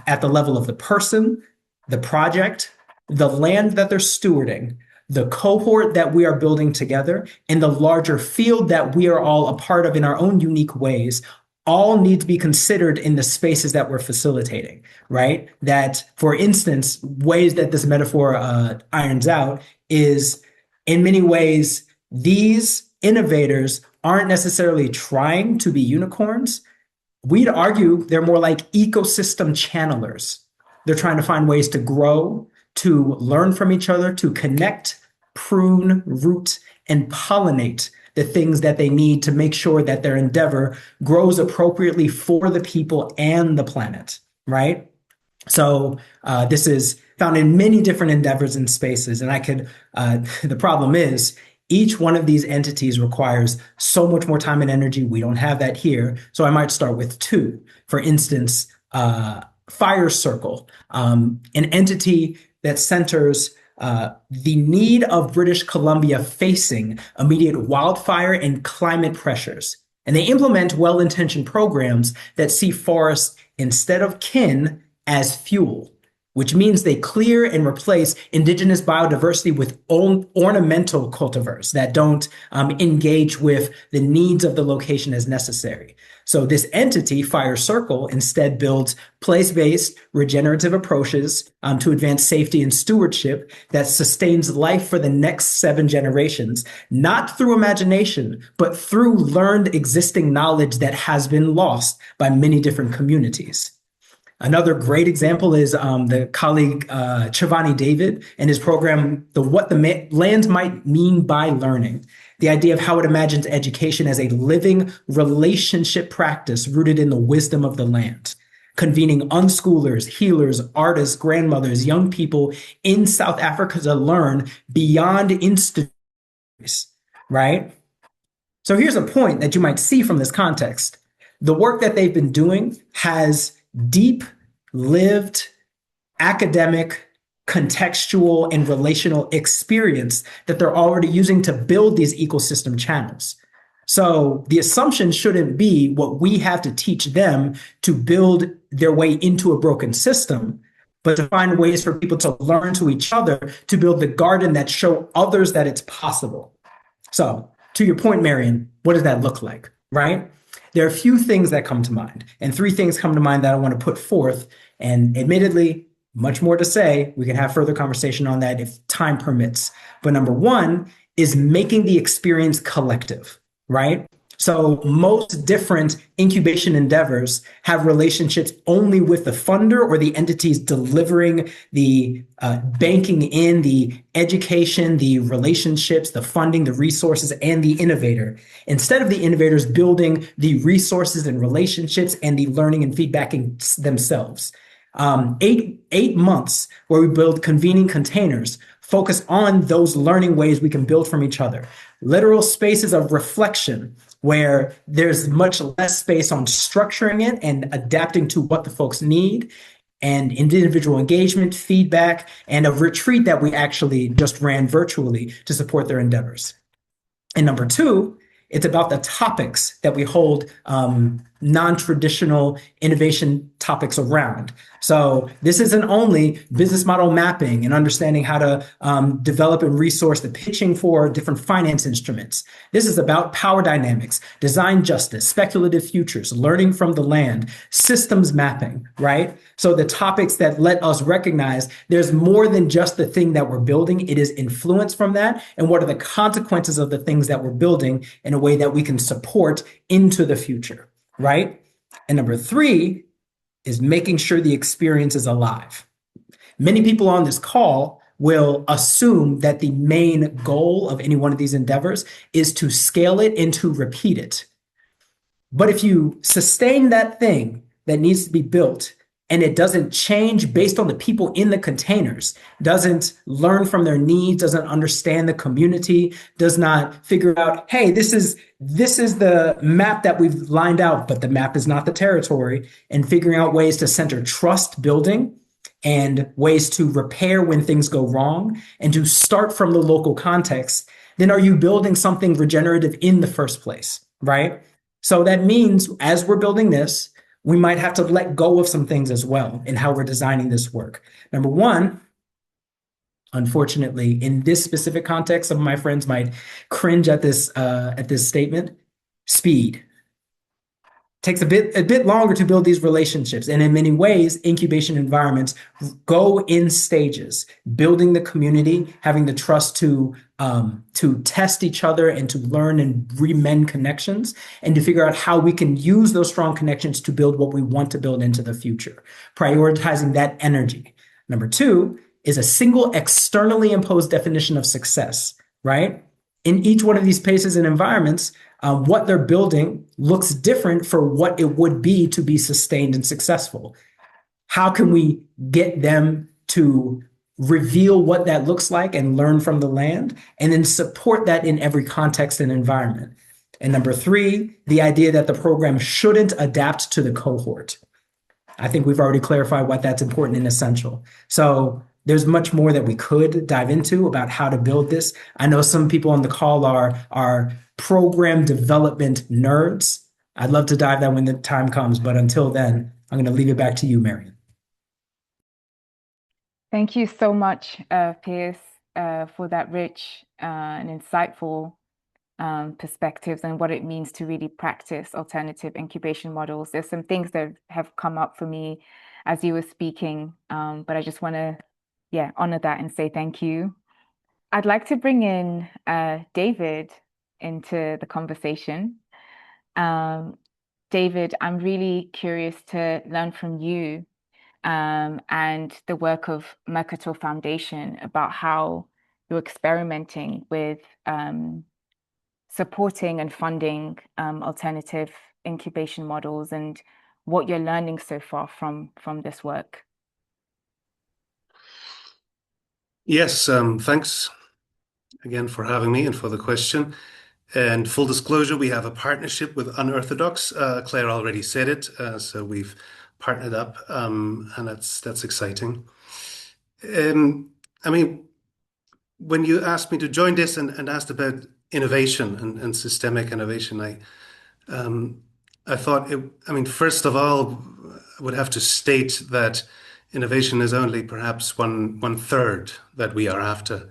S5: at the level of the person, the project, the land that they're stewarding, the cohort that we are building together, and the larger field that we are all a part of in our own unique ways, all need to be considered in the spaces that we're facilitating, right? That, for instance, ways that this metaphor irons out is, in many ways, these innovators aren't necessarily trying to be unicorns. We'd argue they're more like ecosystem channelers. They're trying to find ways to grow, to learn from each other, to connect, prune, root, and pollinate the things that they need to make sure that their endeavor grows appropriately for the people and the planet, right? So this is found in many different endeavors and spaces. And the problem is, each one of these entities requires so much more time and energy. We don't have that here. So I might start with two. For instance, Fire Circle, an entity that centers the need of British Columbia facing immediate wildfire and climate pressures. And they implement well-intentioned programs that see forests instead of kin as fuel, which means they clear and replace indigenous biodiversity with ornamental cultivars that don't engage with the needs of the location as necessary. So this entity, Fire Circle, instead builds place-based regenerative approaches to advance safety and stewardship that sustains life for the next 7 generations, not through imagination, but through learned existing knowledge that has been lost by many different communities. Another great example is the colleague Chivani David and his program, What the Land Might Mean by Learning. The idea of how it imagines education as a living relationship practice rooted in the wisdom of the land. convening unschoolers, healers, artists, grandmothers, young people in South Africa to learn beyond institutions, right? So here's a point that you might see from this context. The work that they've been doing has deep, lived, academic, contextual, and relational experience that they're already using to build these ecosystem channels. So the assumption shouldn't be what we have to teach them to build their way into a broken system, but to find ways for people to learn to each other to build the garden that show others that it's possible. So to your point, Marion, what does that look like, right? There are a few things that come to mind, and three things come to mind that I want to put forth. And admittedly, much more to say. We can have further conversation on that if time permits. But number one is making the experience collective, right? So most different incubation endeavors have relationships only with the funder or the entities delivering the banking in the education, the relationships, the funding, the resources, and the innovator. Instead of the innovators building the resources and relationships and the learning and feedbacking themselves. 8 months where we build convening containers, focus on those learning ways we can build from each other. Literal spaces of reflection where there's much less space on structuring it and adapting to what the folks need, and individual engagement, feedback, and a retreat that we actually just ran virtually to support their endeavors. And number two, it's about the topics that we hold non-traditional innovation topics around. So this isn't only business model mapping and understanding how to develop and resource the pitching for different finance instruments. This is about power dynamics, design justice, speculative futures, learning from the land, systems mapping, right? So the topics that let us recognize there's more than just the thing that we're building. It is influence from that. And what are the consequences of the things that we're building in a way that we can support into the future, right? And number three is making sure the experience is alive. Many people on this call will assume that the main goal of any one of these endeavors is to scale it and to repeat it. But if you sustain that thing that needs to be built and it doesn't change based on the people in the containers, doesn't learn from their needs, doesn't understand the community, does not figure out, hey, this is the map that we've lined out, but the map is not the territory, and figuring out ways to center trust building and ways to repair when things go wrong and to start from the local context, then are you building something regenerative in the first place, right? So that means as we're building this, we might have to let go of some things as well in how we're designing this work. Number one, unfortunately, in this specific context, some of my friends might cringe at this statement. Speed takes a bit longer to build these relationships, and in many ways, incubation environments go in stages. Building the community, having the trust to test each other and to learn and remend connections, and to figure out how we can use those strong connections to build what we want to build into the future. Prioritizing that energy. Number two is a single externally imposed definition of success, right? In each one of these spaces and environments, what they're building looks different for what it would be to be sustained and successful. How can we get them to reveal what that looks like and learn from the land, and then support that in every context and environment? And number three, the idea that the program shouldn't adapt to the cohort. I think we've already clarified what that's important and essential. So there's much more that we could dive into about how to build this. I know some people on the call are program development nerds. I'd love to dive that when the time comes, but until then, I'm going to leave it back to you, Marion.
S2: Thank you so much, Piers, for that rich and insightful perspectives and what it means to really practice alternative incubation models. There's some things that have come up for me as you were speaking, but I just want to, honor that and say thank you. I'd like to bring in David into the conversation. David, I'm really curious to learn from you and the work of Mercator Foundation about how you're experimenting with supporting and funding alternative incubation models, and what you're learning so far from this work.
S7: Yes, thanks again for having me and for the question. And full disclosure, we have a partnership with Unearthodox. Claire already said it, so we've partnered up, and that's exciting. I mean, when you asked me to join this and asked about innovation and systemic innovation, I thought I mean, first of all, I would have to state that innovation is only perhaps one third that we are after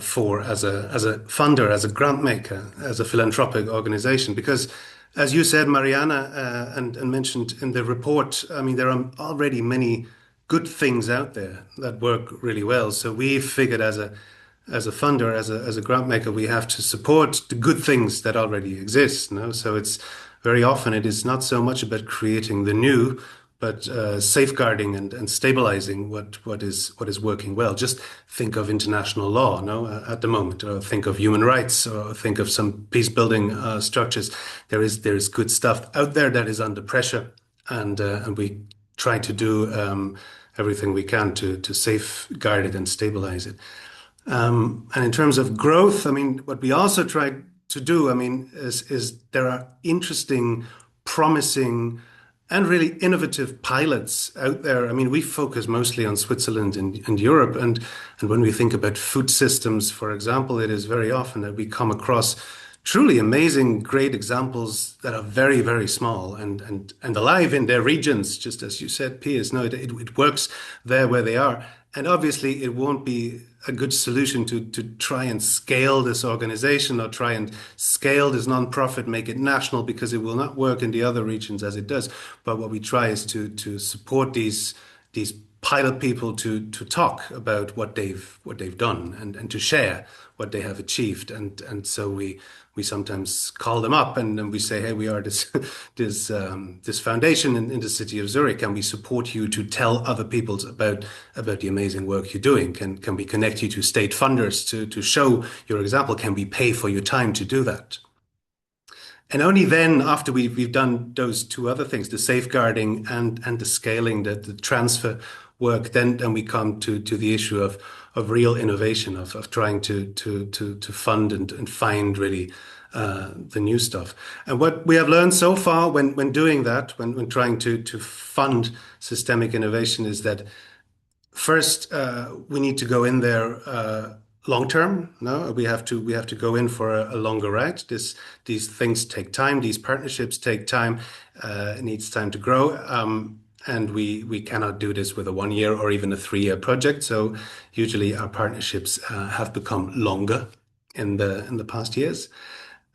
S7: for as a funder, as a grant maker, as a philanthropic organization. Because, as you said, Mariana, and mentioned in the report, I mean, there are already many good things out there that work really well. So we figured as a funder, as a grant maker, we have to support the good things that already exist. No? So it's very often it is not so much about creating the new, but safeguarding and stabilizing what is working well. Just think of international law, no, at the moment, or think of human rights, or think of some peace building structures. There is good stuff out there that is under pressure, and we try to do everything we can to safeguard it and stabilize it. And in terms of growth, I mean, what we also try to do, I mean, is there are interesting, promising, and really innovative pilots out there. I mean, we focus mostly on Switzerland and Europe, and when we think about food systems, for example, it is very often that we come across truly amazing, great examples that are very, very small and alive in their regions, just as you said, Piers. No, it works there where they are. And obviously, it won't be a good solution to try and scale this organization or try and scale this nonprofit, make it national, because it will not work in the other regions as it does. But what we try is to support these pilot people to talk about what they've done and to share what they have achieved. And so we sometimes call them up and we say, hey, we are this this foundation in the city of Zurich. Can we support you to tell other people about the amazing work you're doing? Can we connect you to state funders to show your example? Can we pay for your time to do that? And only then, after we've done those two other things, the safeguarding and the scaling, the transfer work, then we come to the issue of real innovation, of trying to fund and find really the new stuff. And what we have learned so far when doing that, when trying to fund systemic innovation, is that first we need to go in there long term. No, we have to go in for a longer ride. These things take time. These partnerships take time. It needs time to grow. And we cannot do this with a 1 year or even a 3 year project. So usually our partnerships have become longer in the past years.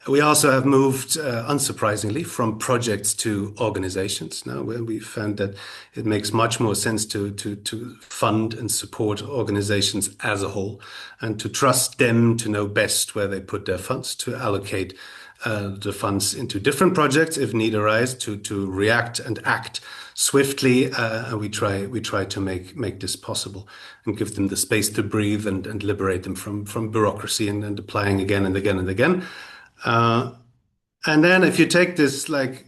S7: We also have moved, unsurprisingly, from projects to organizations now, where we found that it makes much more sense to fund and support organizations as a whole and to trust them to know best where they put their funds, to allocate the funds into different projects if need arise, to react and act swiftly. And we try to make this possible and give them the space to breathe and liberate them from bureaucracy and applying again and again and again. And then if you take this, like,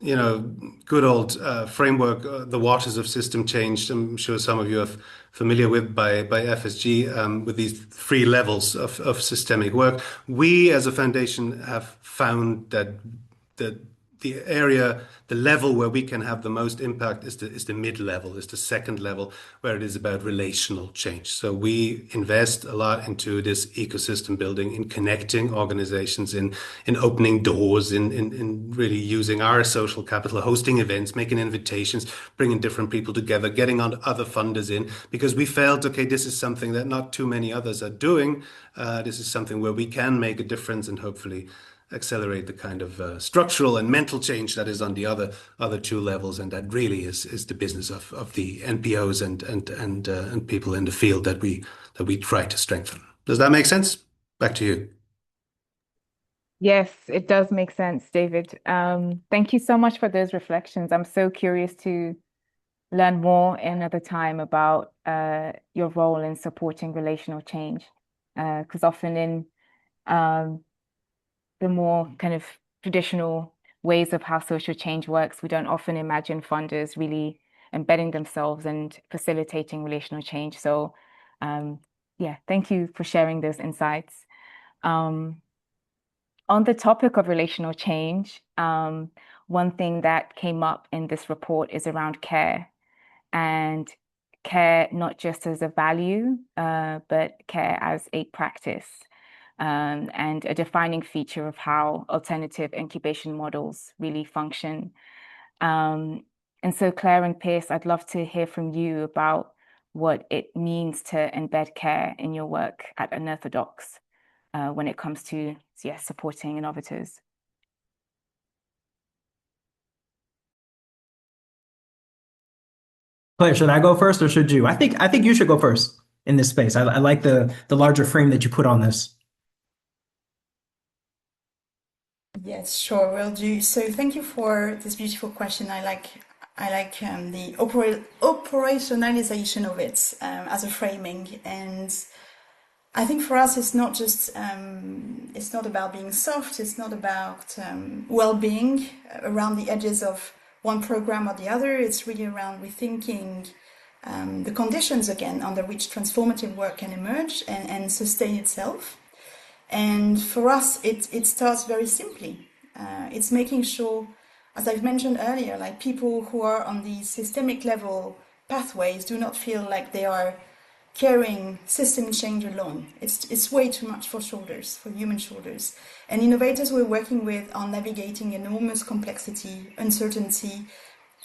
S7: good old framework, the waters of system change, I'm sure some of you are familiar with by FSG, with these 3 levels of systemic work. We as a foundation have found that the level where we can have the most impact is the mid-level, is the second level, where it is about relational change. So we invest a lot into this ecosystem building, in connecting organizations, in opening doors, in really using our social capital, hosting events, making invitations, bringing different people together, getting on other funders in, because we felt, okay, this is something that not too many others are doing. This is something where we can make a difference and hopefully accelerate the kind of structural and mental change that is on the other 2 levels, and that really is the business of the NPOs and people in the field that we try to strengthen. Does that make sense? Back to you.
S2: Yes, it does make sense, David. Thank you so much for those reflections. I'm so curious to learn more another time about your role in supporting relational change, because often in the more kind of traditional ways of how social change works, we don't often imagine funders really embedding themselves and facilitating relational change. So yeah, thank you for sharing those insights. On the topic of relational change, one thing that came up in this report is around care, and care not just as a value, but care as a practice, and a defining feature of how alternative incubation models really function. And so, Claire and Pierce, I'd love to hear from you about what it means to embed care in your work at Unearthodox when it comes to supporting innovators.
S5: Claire, should I go first or should you? I think you should go first in this space. I like the larger frame that you put on this.
S3: Yes, sure, will do. So thank you for this beautiful question. I like the operationalization of it as a framing, and I think for us it's not just it's not about being soft. It's not about well-being around the edges of one program or the other. It's really around rethinking the conditions again under which transformative work can emerge and sustain itself. And for us, it starts very simply. It's making sure, as I've mentioned earlier, like people who are on the systemic level pathways do not feel like they are carrying system change alone. It's way too much for shoulders, for human shoulders. And innovators we're working with are navigating enormous complexity, uncertainty,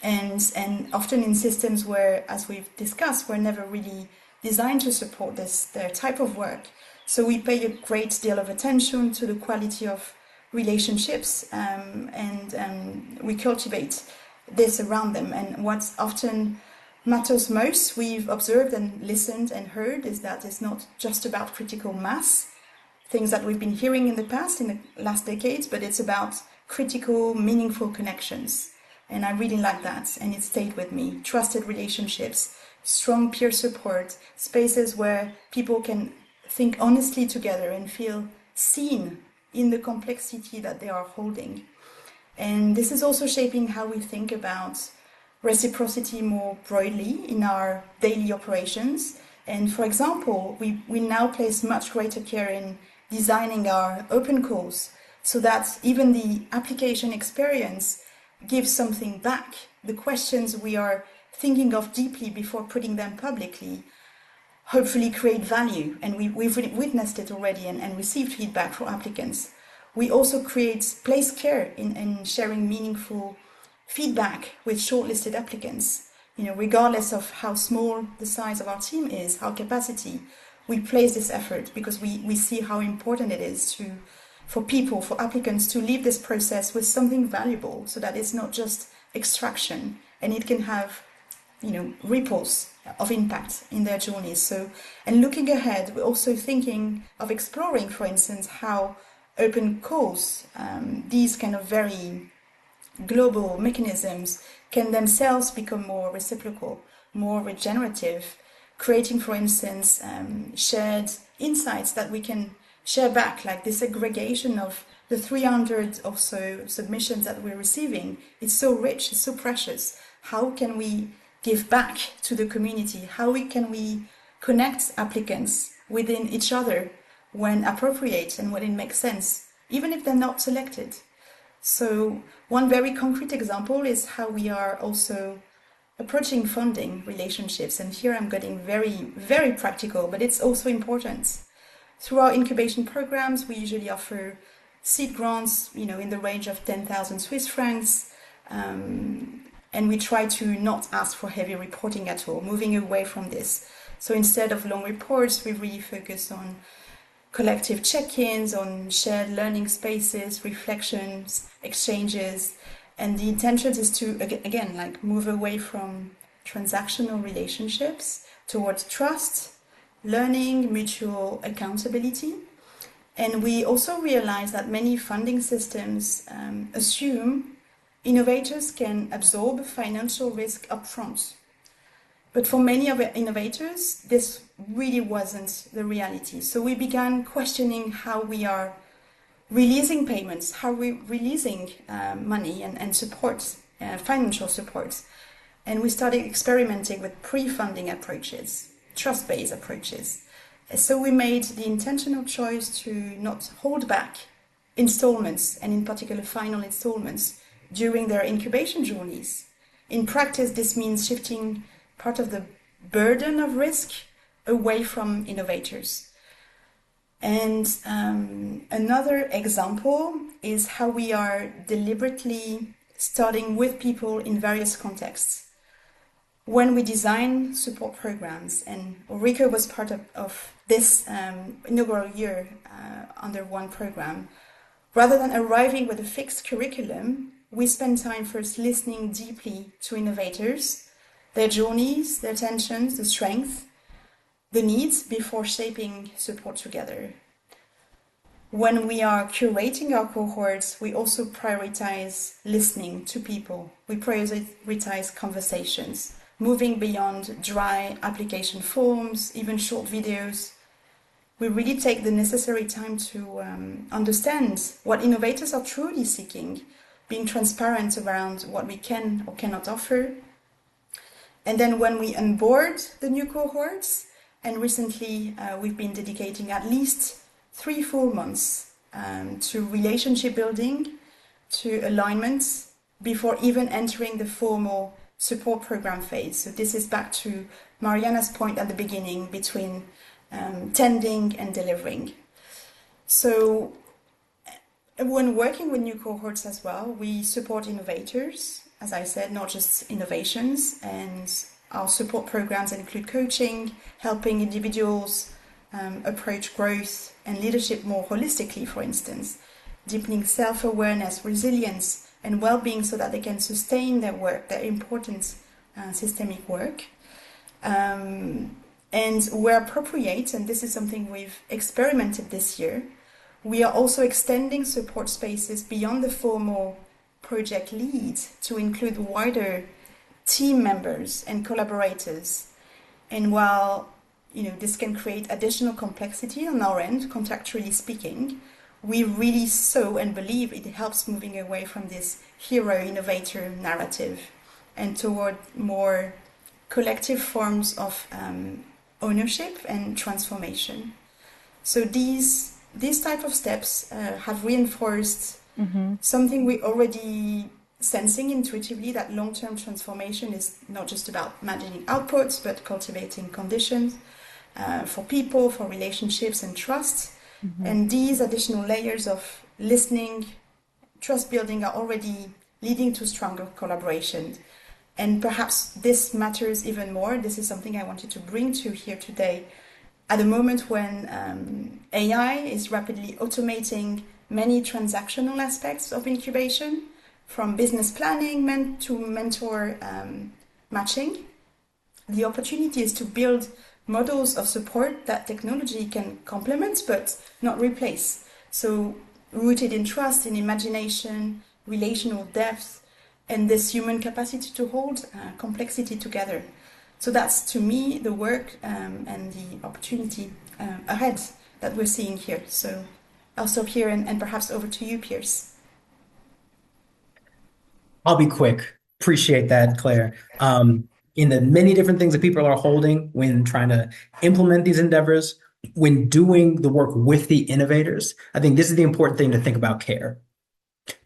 S3: and often in systems where, as we've discussed, we're never really designed to support their type of work. So we pay a great deal of attention to the quality of relationships, and we cultivate this around them. And what often matters most, we've observed and listened and heard, is that it's not just about critical mass, things that we've been hearing in the past, in the last decades, but it's about critical, meaningful connections. And I really like that, and it stayed with me. Trusted relationships, strong peer support, spaces where people can think honestly together and feel seen in the complexity that they are holding. And this is also shaping how we think about reciprocity more broadly in our daily operations. And for example, we now place much greater care in designing our open calls so that even the application experience gives something back. The questions we are thinking of deeply before putting them publicly hopefully create value, and we've witnessed it already and received feedback from applicants. We also place care in sharing meaningful feedback with shortlisted applicants. Regardless of how small the size of our team is, our capacity, we place this effort because we see how important it is for applicants to leave this process with something valuable, so that it's not just extraction and it can have ripples of impact in their journeys. So, and looking ahead, we're also thinking of exploring, for instance, how open calls, these kind of very global mechanisms, can themselves become more reciprocal, more regenerative, creating, for instance, shared insights that we can share back, like this aggregation of the 300 or so submissions that we're receiving. It's so rich, it's so precious. How can we give back to the community? How can we connect applicants within each other when appropriate and when it makes sense, even if they're not selected? So one very concrete example is how we are also approaching funding relationships. And here I'm getting very, very practical, but it's also important. Through our incubation programs, we usually offer seed grants, in the range of 10,000 Swiss francs. And we try to not ask for heavy reporting at all, moving away from this. So instead of long reports, we really focus on collective check-ins, on shared learning spaces, reflections, exchanges. And the intention is to, again, move away from transactional relationships towards trust, learning, mutual accountability. And we also realize that many funding systems assume innovators can absorb financial risk upfront. But for many of our innovators, this really wasn't the reality. So we began questioning how we are releasing payments, how we're releasing money and support, financial support. And we started experimenting with pre-funding approaches, trust-based approaches. So we made the intentional choice to not hold back installments, and in particular final installments, during their incubation journeys. In practice, this means shifting part of the burden of risk away from innovators. And another example is how we are deliberately starting with people in various contexts. When we design support programs, and Ulrike was part of this inaugural year under one program, rather than arriving with a fixed curriculum, we spend time first listening deeply to innovators, their journeys, their tensions, the strengths, the needs before shaping support together. When we are curating our cohorts, we also prioritize listening to people. We prioritize conversations, moving beyond dry application forms, even short videos. We really take the necessary time to understand what innovators are truly seeking, being transparent around what we can or cannot offer. And then when we onboard the new cohorts, and recently we've been dedicating at least 3 full months to relationship building, to alignment, before even entering the formal support program phase. So this is back to Mariana's point at the beginning between tending and delivering. So when working with new cohorts as well, we support innovators, as I said, not just innovations, and our support programs include coaching, helping individuals approach growth and leadership more holistically, for instance, deepening self-awareness, resilience, and well-being so that they can sustain their work, their important systemic work. And where appropriate, and this is something we've experimented this year, we are also extending support spaces beyond the formal project lead to include wider team members and collaborators. And while this can create additional complexity on our end, contractually speaking, we really saw and believe it helps moving away from this hero-innovator narrative and toward more collective forms of ownership and transformation. So these type of steps have reinforced something we already sensing intuitively, that long-term transformation is not just about managing outputs, but cultivating conditions for people, for relationships and trust. And these additional layers of listening, trust building are already leading to stronger collaboration. And perhaps this matters even more. This is something I wanted to bring to here today at a moment when AI is rapidly automating many transactional aspects of incubation, from business planning to mentor matching. The opportunity is to build models of support that technology can complement but not replace. So rooted in trust, in imagination, relational depth, and this human capacity to hold complexity together. So that's, to me, the work and the opportunity ahead that we're seeing here. So I'll stop here and perhaps over to you, Piers.
S5: I'll be quick. Appreciate that, Claire. In the many different things that people are holding when trying to implement these endeavors, when doing the work with the innovators, I think this is the important thing to think about care.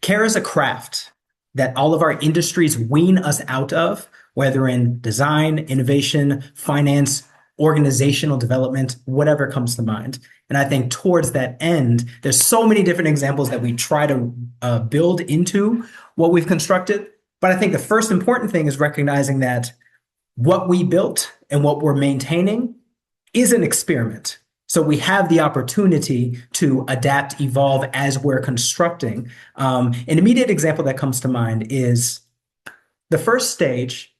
S5: Care is a craft that all of our industries wean us out of, whether in design, innovation, finance, organizational development, whatever comes to mind. And I think towards that end, there's so many different examples that we try to build into what we've constructed. But I think the first important thing is recognizing that what we built and what we're maintaining is an experiment. So we have the opportunity to adapt, evolve as we're constructing. An immediate example that comes to mind is the first stage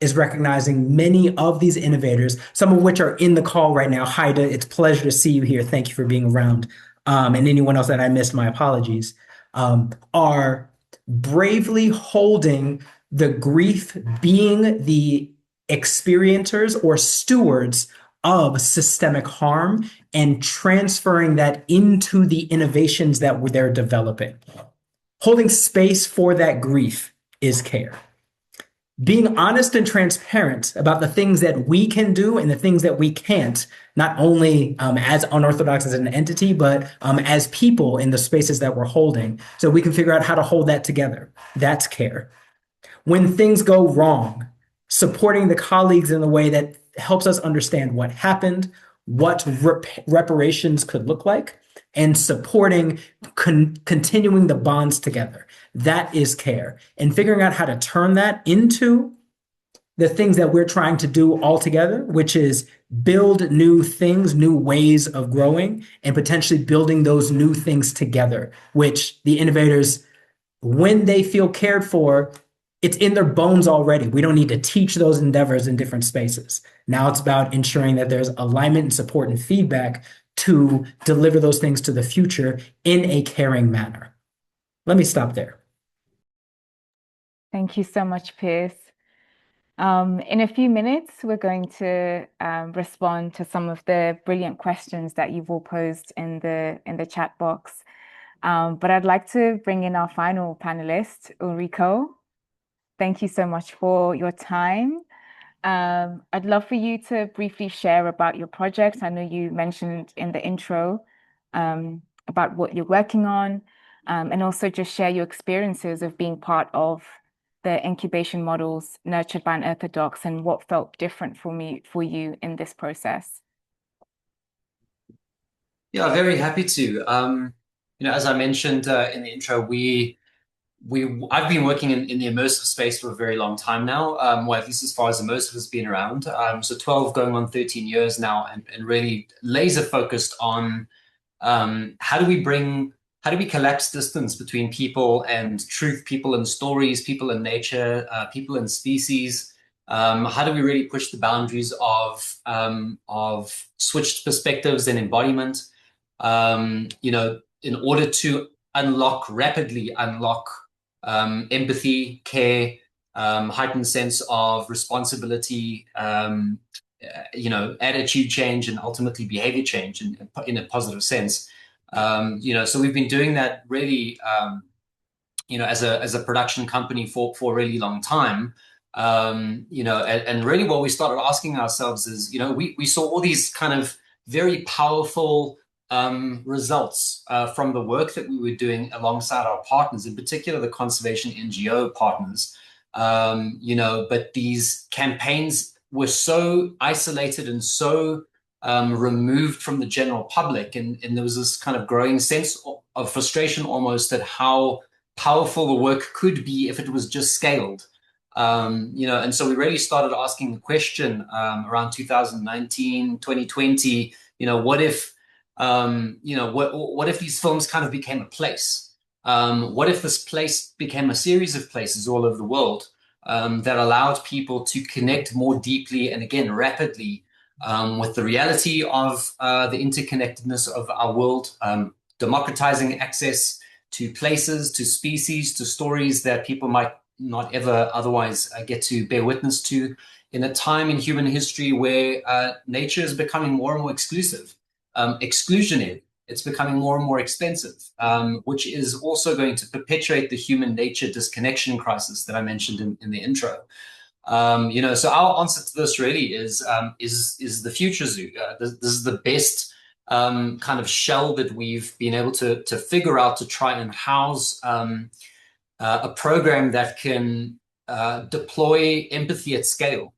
S5: is recognizing many of these innovators, some of which are in the call right now. Haida, it's a pleasure to see you here. Thank you for being around. And anyone else that I missed, my apologies, are bravely holding the grief, being the experiencers or stewards of systemic harm and transferring that into the innovations that they're developing. Holding space for that grief is care. Being honest and transparent about the things that we can do and the things that we can't, not only as Unearthodox as an entity, but as people in the spaces that we're holding, so we can figure out how to hold that together. That's care. When things go wrong, supporting the colleagues in a way that helps us understand what happened, what reparations could look like, and supporting continuing the bonds together. That is care. And figuring out how to turn that into the things that we're trying to do all together, which is build new things, new ways of growing, and potentially building those new things together, which the innovators, when they feel cared for, it's in their bones already. We don't need to teach those endeavors in different spaces. Now it's about ensuring that there's alignment and support and feedback to deliver those things to the future in a caring manner. Let me stop there.
S2: Thank you so much, Pierce. In a few minutes, we're going to respond to some of the brilliant questions that you've all posed in the chat box. But I'd like to bring in our final panelist, Ulriko. Thank you so much for your time. I'd love for you to briefly share about your project. I know you mentioned in the intro about what you're working on, and also just share your experiences of being part of the incubation models nurtured by Unearthodox and what felt different for you in this process.
S6: Yeah, very happy to. As I mentioned in the intro, I've been working in the immersive space for a very long time now, well, at least as far as immersive has been around. So 12 going on 13 years now, and really laser focused on how do we collapse distance between people and truth, people and stories, people and nature, people and species. How do we really push the boundaries of switched perspectives and embodiment, in order to rapidly unlock empathy, care, heightened sense of responsibility, attitude change, and ultimately behavior change in a positive sense. So we've been doing that really, as a production company for a really long time. And really what we started asking ourselves is, we saw all these kind of very powerful results from the work that we were doing alongside our partners, in particular the conservation NGO partners. But these campaigns were so isolated and so removed from the general public, and there was this kind of growing sense of frustration almost at how powerful the work could be if it was just scaled. And so we really started asking the question around 2019, 2020, what if what if these films kind of became a place? What if this place became a series of places all over the world that allowed people to connect more deeply and, again, rapidly with the reality of the interconnectedness of our world, democratizing access to places, to species, to stories that people might not ever otherwise get to bear witness to, in a time in human history where nature is becoming more and more exclusionary. It's becoming more and more expensive, which is also going to perpetuate the human nature disconnection crisis that I mentioned in the intro. So our answer to this really is the future zoo. This is the best kind of shell that we've been able to figure out to try and house a program that can deploy empathy at scale,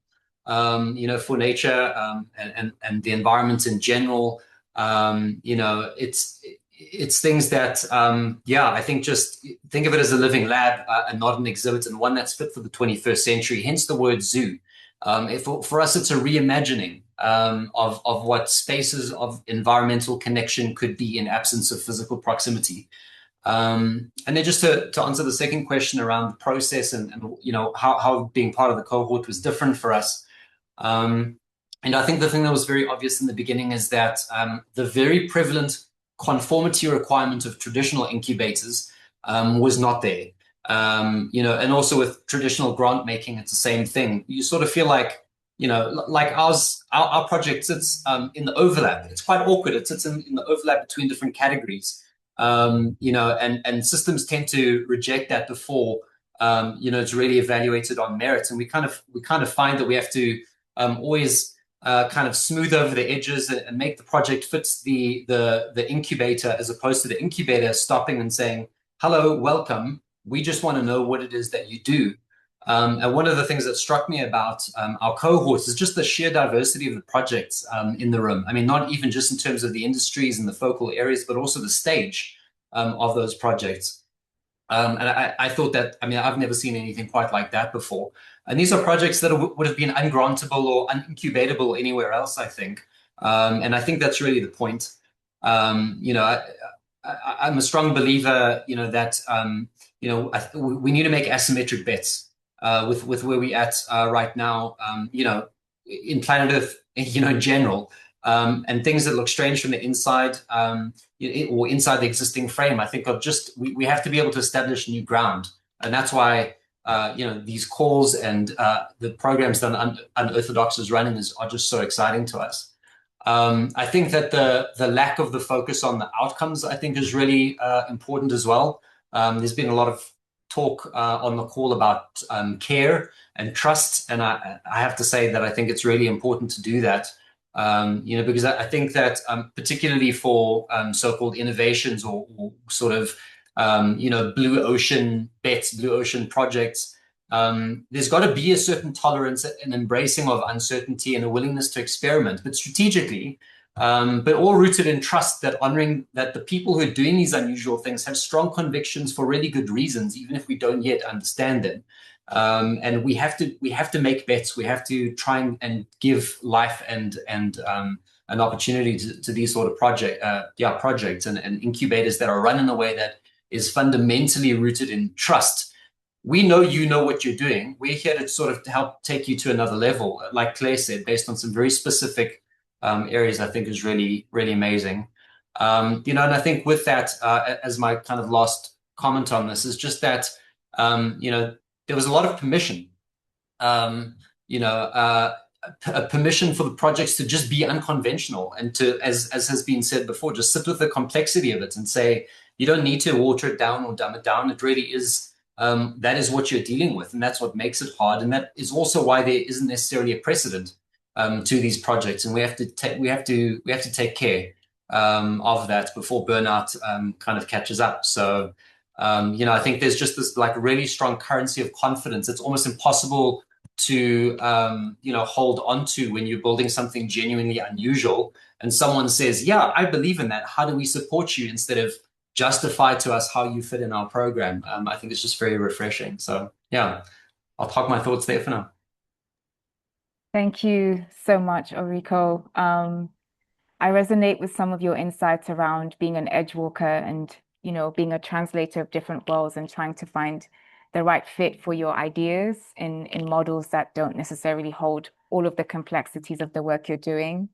S6: for nature and the environment in general. It's things that, I think just think of it as a living lab and not an exhibit, and one that's fit for the 21st century, hence the word zoo. For us, it's a reimagining of what spaces of environmental connection could be in absence of physical proximity. And then just to answer the second question around the process and how being part of the cohort was different for us. And I think the thing that was very obvious in the beginning is that the very prevalent conformity requirement of traditional incubators was not there. And also with traditional grant making, it's the same thing. You sort of feel like like our project sits in the overlap. It's quite awkward. It sits in the overlap between different categories. And systems tend to reject that before it's really evaluated on merit. And we kind of find that we have to always kind of smooth over the edges and make the project fit the incubator, as opposed to the incubator stopping and saying, "Hello, welcome. We just want to know what it is that you do." And one of the things that struck me about our cohorts is just the sheer diversity of the projects in the room. I mean, not even just in terms of the industries and the focal areas, but also the stage of those projects. And I thought that, I mean, I've never seen anything quite like that before. And these are projects that would have been ungrantable or unincubatable anywhere else, I think. And I think that's really the point. I'm a strong believer, that we need to make asymmetric bets with where we're at right now. In planet Earth, in general, and things that look strange from the inside, or inside the existing frame. I think we have to be able to establish new ground, and that's why these calls and the programs that Unearthodox is running are just so exciting to us. I think that the lack of the focus on the outcomes, I think, is really important as well. There's been a lot of talk on the call about care and trust, and I have to say that I think it's really important to do that. Because I think that particularly for so-called innovations or sort of blue ocean bets, blue ocean projects, there's got to be a certain tolerance and embracing of uncertainty and a willingness to experiment, but strategically, but all rooted in trust, that honoring that the people who are doing these unusual things have strong convictions for really good reasons, even if we don't yet understand them. And we have to make bets. We have to try and give life and an opportunity to these sort of projects and incubators that are run in a way that is fundamentally rooted in trust. We know you know what you're doing. We're here to sort of help take you to another level, like Claire said, based on some very specific areas. I think is really, really amazing. And I think with that, as my kind of last comment on this, is just that there was a lot of permission, a permission for the projects to just be unconventional and to, as has been said before, just sit with the complexity of it and say, you don't need to water it down or dumb it down. It really is, that is what you're dealing with, and that's what makes it hard. And that is also why there isn't necessarily a precedent to these projects. And we have to take care of that before burnout kind of catches up. So I think there's just this like really strong currency of confidence. It's almost impossible to hold on to when you're building something genuinely unusual and someone says, yeah, I believe in that. How do we support you? Instead of justify to us how you fit in our program. I think it's just very refreshing. So yeah, I'll park my thoughts there for now.
S2: Thank you so much, Ulriko. I resonate with some of your insights around being an edge walker and, being a translator of different worlds and trying to find the right fit for your ideas in models that don't necessarily hold all of the complexities of the work you're doing.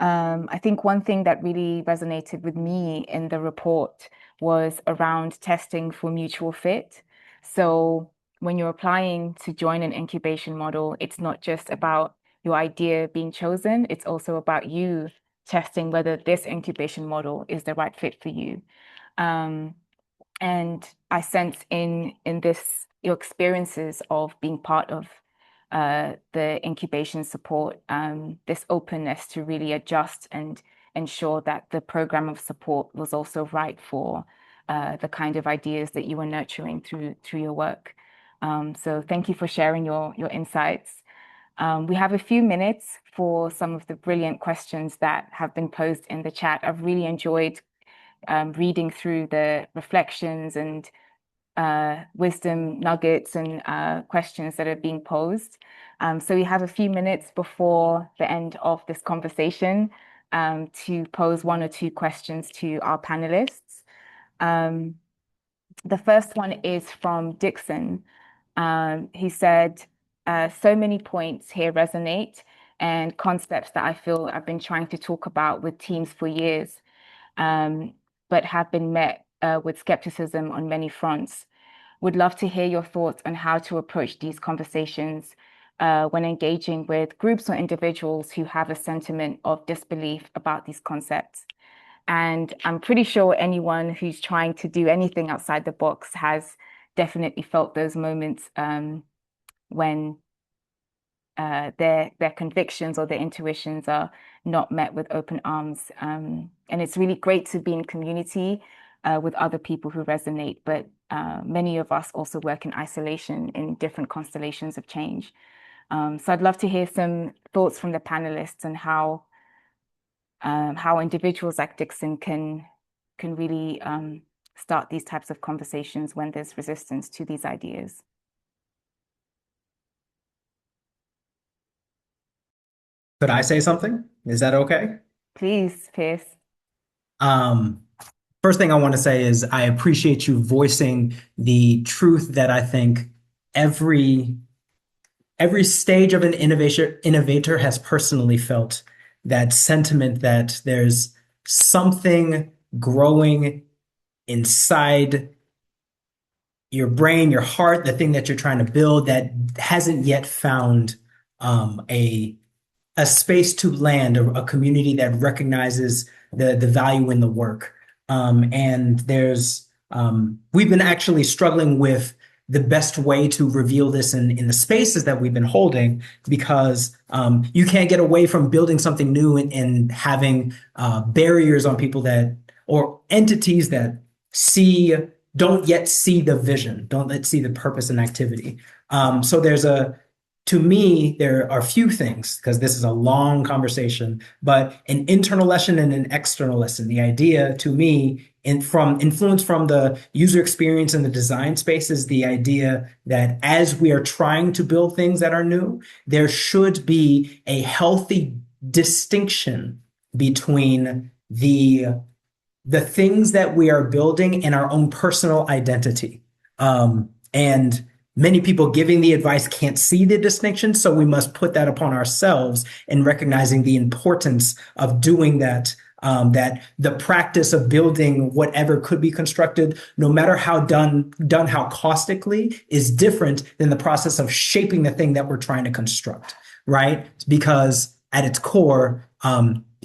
S2: I think one thing that really resonated with me in the report was around testing for mutual fit. So when you're applying to join an incubation model, it's not just about your idea being chosen, it's also about you testing whether this incubation model is the right fit for you. And I sense in this your experiences of being part of the incubation support, this openness to really adjust and ensure that the program of support was also right for the kind of ideas that you were nurturing through your work. So thank you for sharing your insights. We have a few minutes for some of the brilliant questions that have been posed in the chat. I've really enjoyed reading through the reflections and wisdom nuggets and questions that are being posed. So we have a few minutes before the end of this conversation to pose one or two questions to our panelists. The first one is from Dixon. He said, so many points here resonate and concepts that I feel I've been trying to talk about with teams for years, but have been met with skepticism on many fronts. Would love to hear your thoughts on how to approach these conversations when engaging with groups or individuals who have a sentiment of disbelief about these concepts. And I'm pretty sure anyone who's trying to do anything outside the box has definitely felt those moments when their convictions or their intuitions are not met with open arms. And it's really great to be in community with other people who resonate, but many of us also work in isolation in different constellations of change. So I'd love to hear some thoughts from the panelists on how individuals like Dixon can really start these types of conversations when there's resistance to these ideas.
S5: Could I say something? Is that okay?
S2: Please, Pierce.
S5: First thing I want to say is I appreciate you voicing the truth that I think every stage of an innovator has personally felt, that sentiment that there's something growing inside your brain, your heart, the thing that you're trying to build that hasn't yet found a space to land, a community that recognizes the value in the work. And we've been actually struggling with the best way to reveal this in the spaces that we've been holding, because you can't get away from building something new and having barriers on people or entities that don't yet see the vision, don't yet see the purpose and activity. So to me, there are few things, because this is a long conversation, but an internal lesson and an external lesson. The idea to me, influence from the user experience and the design space, is the idea that as we are trying to build things that are new, there should be a healthy distinction between the things that we are building and our own personal identity. And many people giving the advice can't see the distinction, so we must put that upon ourselves in recognizing the importance of doing that. That the practice of building whatever could be constructed, no matter how done how caustically, is different than the process of shaping the thing that we're trying to construct, right? Because at its core,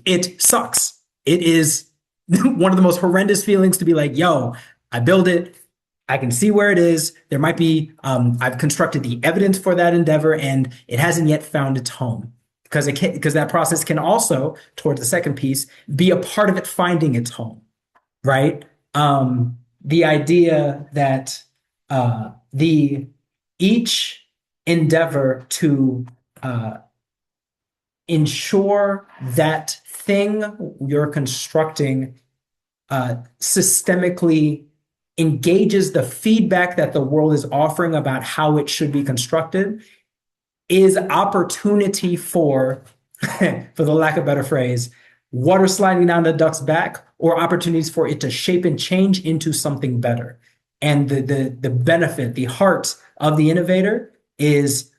S5: it sucks. It is one of the most horrendous feelings to be like, yo, I build it. I can see where it is. There might be, I've constructed the evidence for that endeavor, and it hasn't yet found its home, because that process can also, towards the second piece, be a part of it finding its home, right? The idea that each endeavor to ensure that thing you're constructing systemically engages the feedback that the world is offering about how it should be constructed is opportunity for the lack of a better phrase, water sliding down the duck's back, or opportunities for it to shape and change into something better. And the benefit, the heart of the innovator is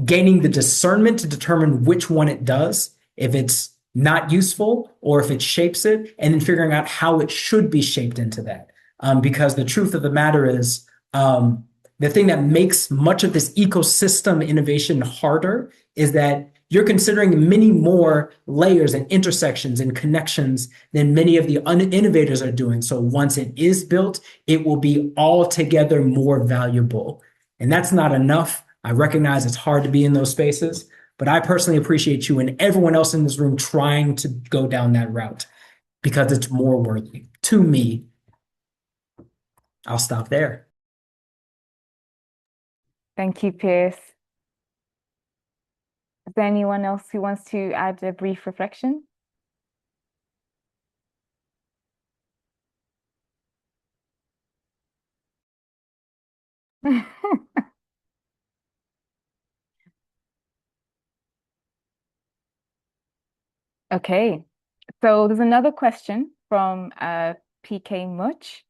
S5: gaining the discernment to determine which one it does, if it's not useful or if it shapes it, and then figuring out how it should be shaped into that. Because the truth of the matter is, the thing that makes much of this ecosystem innovation harder is that you're considering many more layers and intersections and connections than many of the innovators are doing. So once it is built, it will be altogether more valuable. And that's not enough. I recognize it's hard to be in those spaces, but I personally appreciate you and everyone else in this room trying to go down that route, because it's more worthy to me. I'll stop there.
S2: Thank you, Pierce. Is there anyone else who wants to add a brief reflection? Okay, so there's another question from PK Much.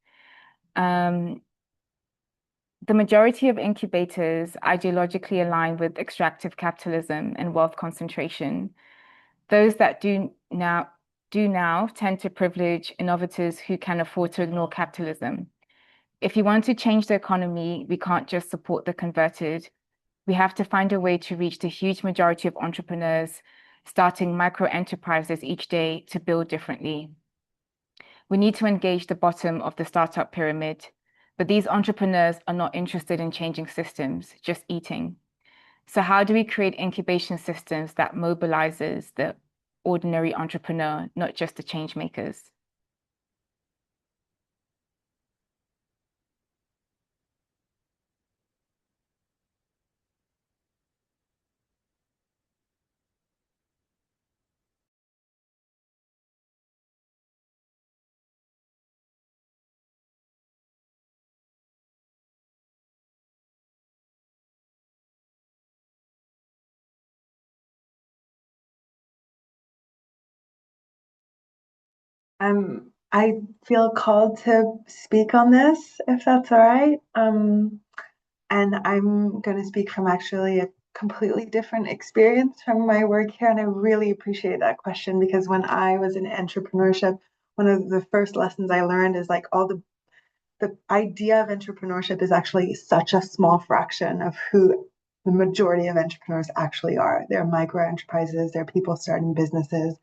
S2: The majority of incubators ideologically align with extractive capitalism and wealth concentration. Those that do now tend to privilege innovators who can afford to ignore capitalism. If you want to change the economy, we can't just support the converted. We have to find a way to reach the huge majority of entrepreneurs starting micro enterprises each day to build differently. We need to engage the bottom of the startup pyramid, but these entrepreneurs are not interested in changing systems, just eating. So how do we create incubation systems that mobilizes the ordinary entrepreneur, not just the change makers?
S4: I feel called to speak on this, if that's all right. And I'm going to speak from actually a completely different experience from my work here. And I really appreciate that question because when I was in entrepreneurship, one of the first lessons I learned is like all the idea of entrepreneurship is actually such a small fraction of who the majority of entrepreneurs actually are. They're micro enterprises, they're people starting businesses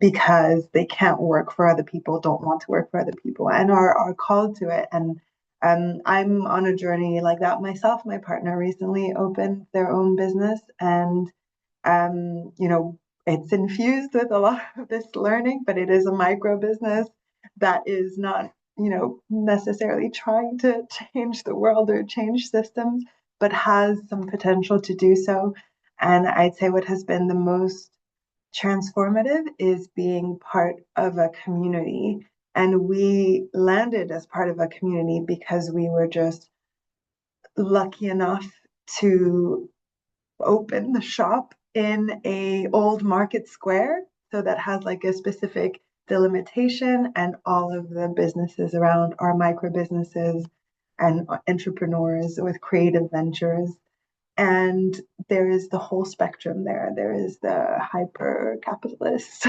S4: because they can't work for other people, don't want to work for other people, and are called to it. And I'm on a journey like that myself. My partner recently opened their own business, and you know, it's infused with a lot of this learning, but it is a micro business that is not, you know, necessarily trying to change the world or change systems, but has some potential to do so. And I'd say what has been the most transformative is being part of a community. And we landed as part of a community because we were just lucky enough to open the shop in a old market square. So that has like a specific delimitation, and all of the businesses around are micro businesses and entrepreneurs with creative ventures. And there is the whole spectrum there. There is the hyper capitalist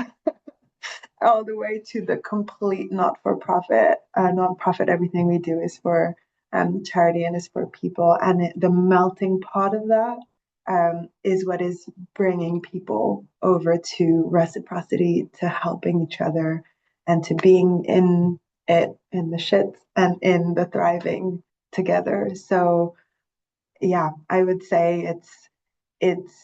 S4: all the way to the complete not-for-profit, non-profit. Everything we do is for charity and is for people. And the melting pot of that is what is bringing people over to reciprocity, to helping each other, and to being in it, in the shits and in the thriving together. So yeah, I would say it's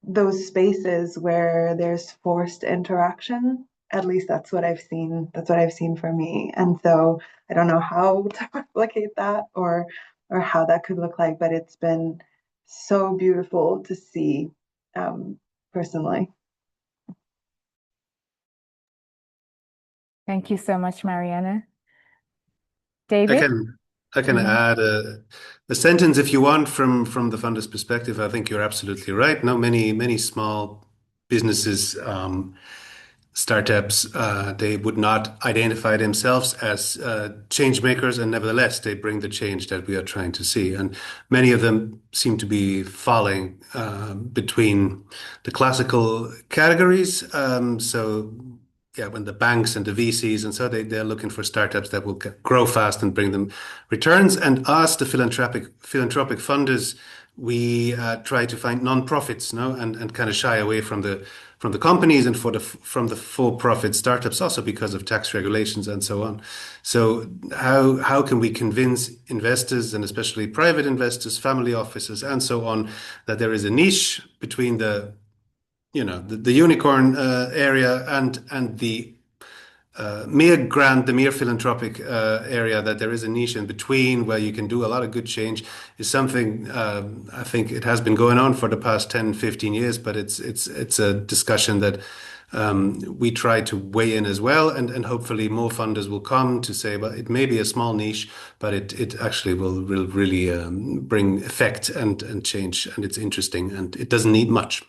S4: those spaces where there's forced interaction. At least that's what I've seen. That's what I've seen for me. And so I don't know how to replicate that or how that could look like, but it's been so beautiful to see personally.
S2: Thank you so much, Mariana.
S7: I
S2: David?
S7: can add a sentence if you want from the funder's perspective. I think you're absolutely right. No, many small businesses, startups, they would not identify themselves as change makers, and nevertheless they bring the change that we are trying to see. And many of them seem to be falling between the classical categories. So yeah, when the banks and the VCs and so they're looking for startups that will grow fast and bring them returns. And us, the philanthropic funders, we try to find non-profits, no, and kind of shy away from the companies and from the for-profit startups, also because of tax regulations and so on. So how can we convince investors, and especially private investors, family offices, and so on, that there is a niche between the unicorn area and the the mere philanthropic area, that there is a niche in between where you can do a lot of good change, is something I think it has been going on for the past 10, 15 years, but it's a discussion that we try to weigh in as well, and hopefully more funders will come to say, well, it may be a small niche, but it actually will really bring effect and change, and it's interesting, and it doesn't need much.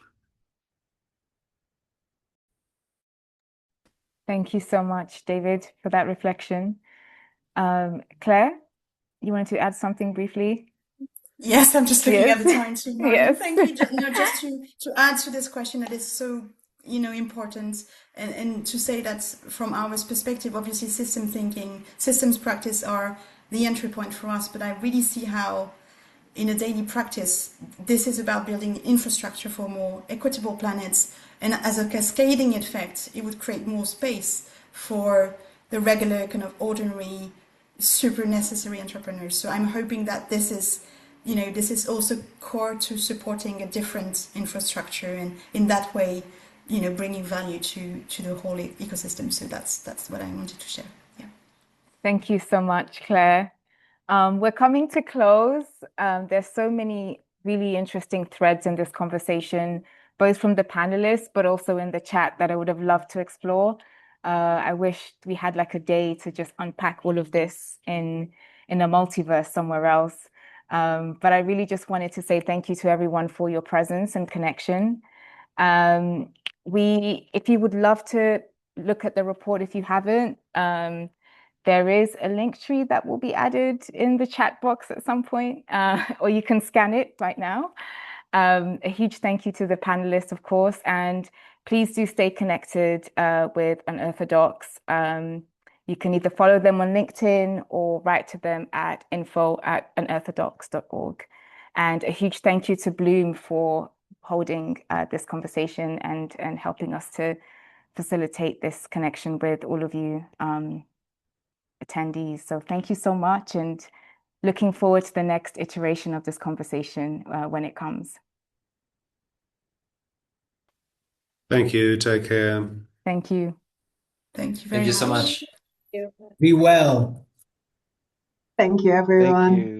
S2: Thank you so much, David, for that reflection. Claire, you wanted to add something briefly?
S3: Yes, I'm just looking at
S2: Yes.
S3: the time too, Marian.
S2: Yes.
S3: Thank you. Just to add to this question that is so, important, and to say that from our perspective, obviously systems practice are the entry point for us, but I really see how in a daily practice, this is about building infrastructure for more equitable planets. And as a cascading effect, it would create more space for the regular kind of ordinary, super necessary entrepreneurs. So I'm hoping that this is, this is also core to supporting a different infrastructure, and in that way, bringing value to the whole ecosystem. So that's what I wanted to share. Yeah.
S2: Thank you so much, Claire. We're coming to close. There's so many really interesting threads in this conversation, both from the panelists, but also in the chat, that I would have loved to explore. I wish we had like a day to just unpack all of this in a multiverse somewhere else. But I really just wanted to say thank you to everyone for your presence and connection. If you would love to look at the report, if you haven't, there is a link tree that will be added in the chat box at some point, or you can scan it right now. A huge thank you to the panelists, of course, and please do stay connected with Unearthodox. You can either follow them on LinkedIn or write to them at info@unearthodox.org. And a huge thank you to Bloom for holding this conversation and helping us to facilitate this connection with all of you attendees. So thank you so much, and looking forward to the next iteration of this conversation when it comes.
S7: Thank you. Take care.
S2: Thank you.
S3: Thank you very
S6: Thank you so much.
S5: Be well.
S4: Thank you, everyone.
S8: Thank you.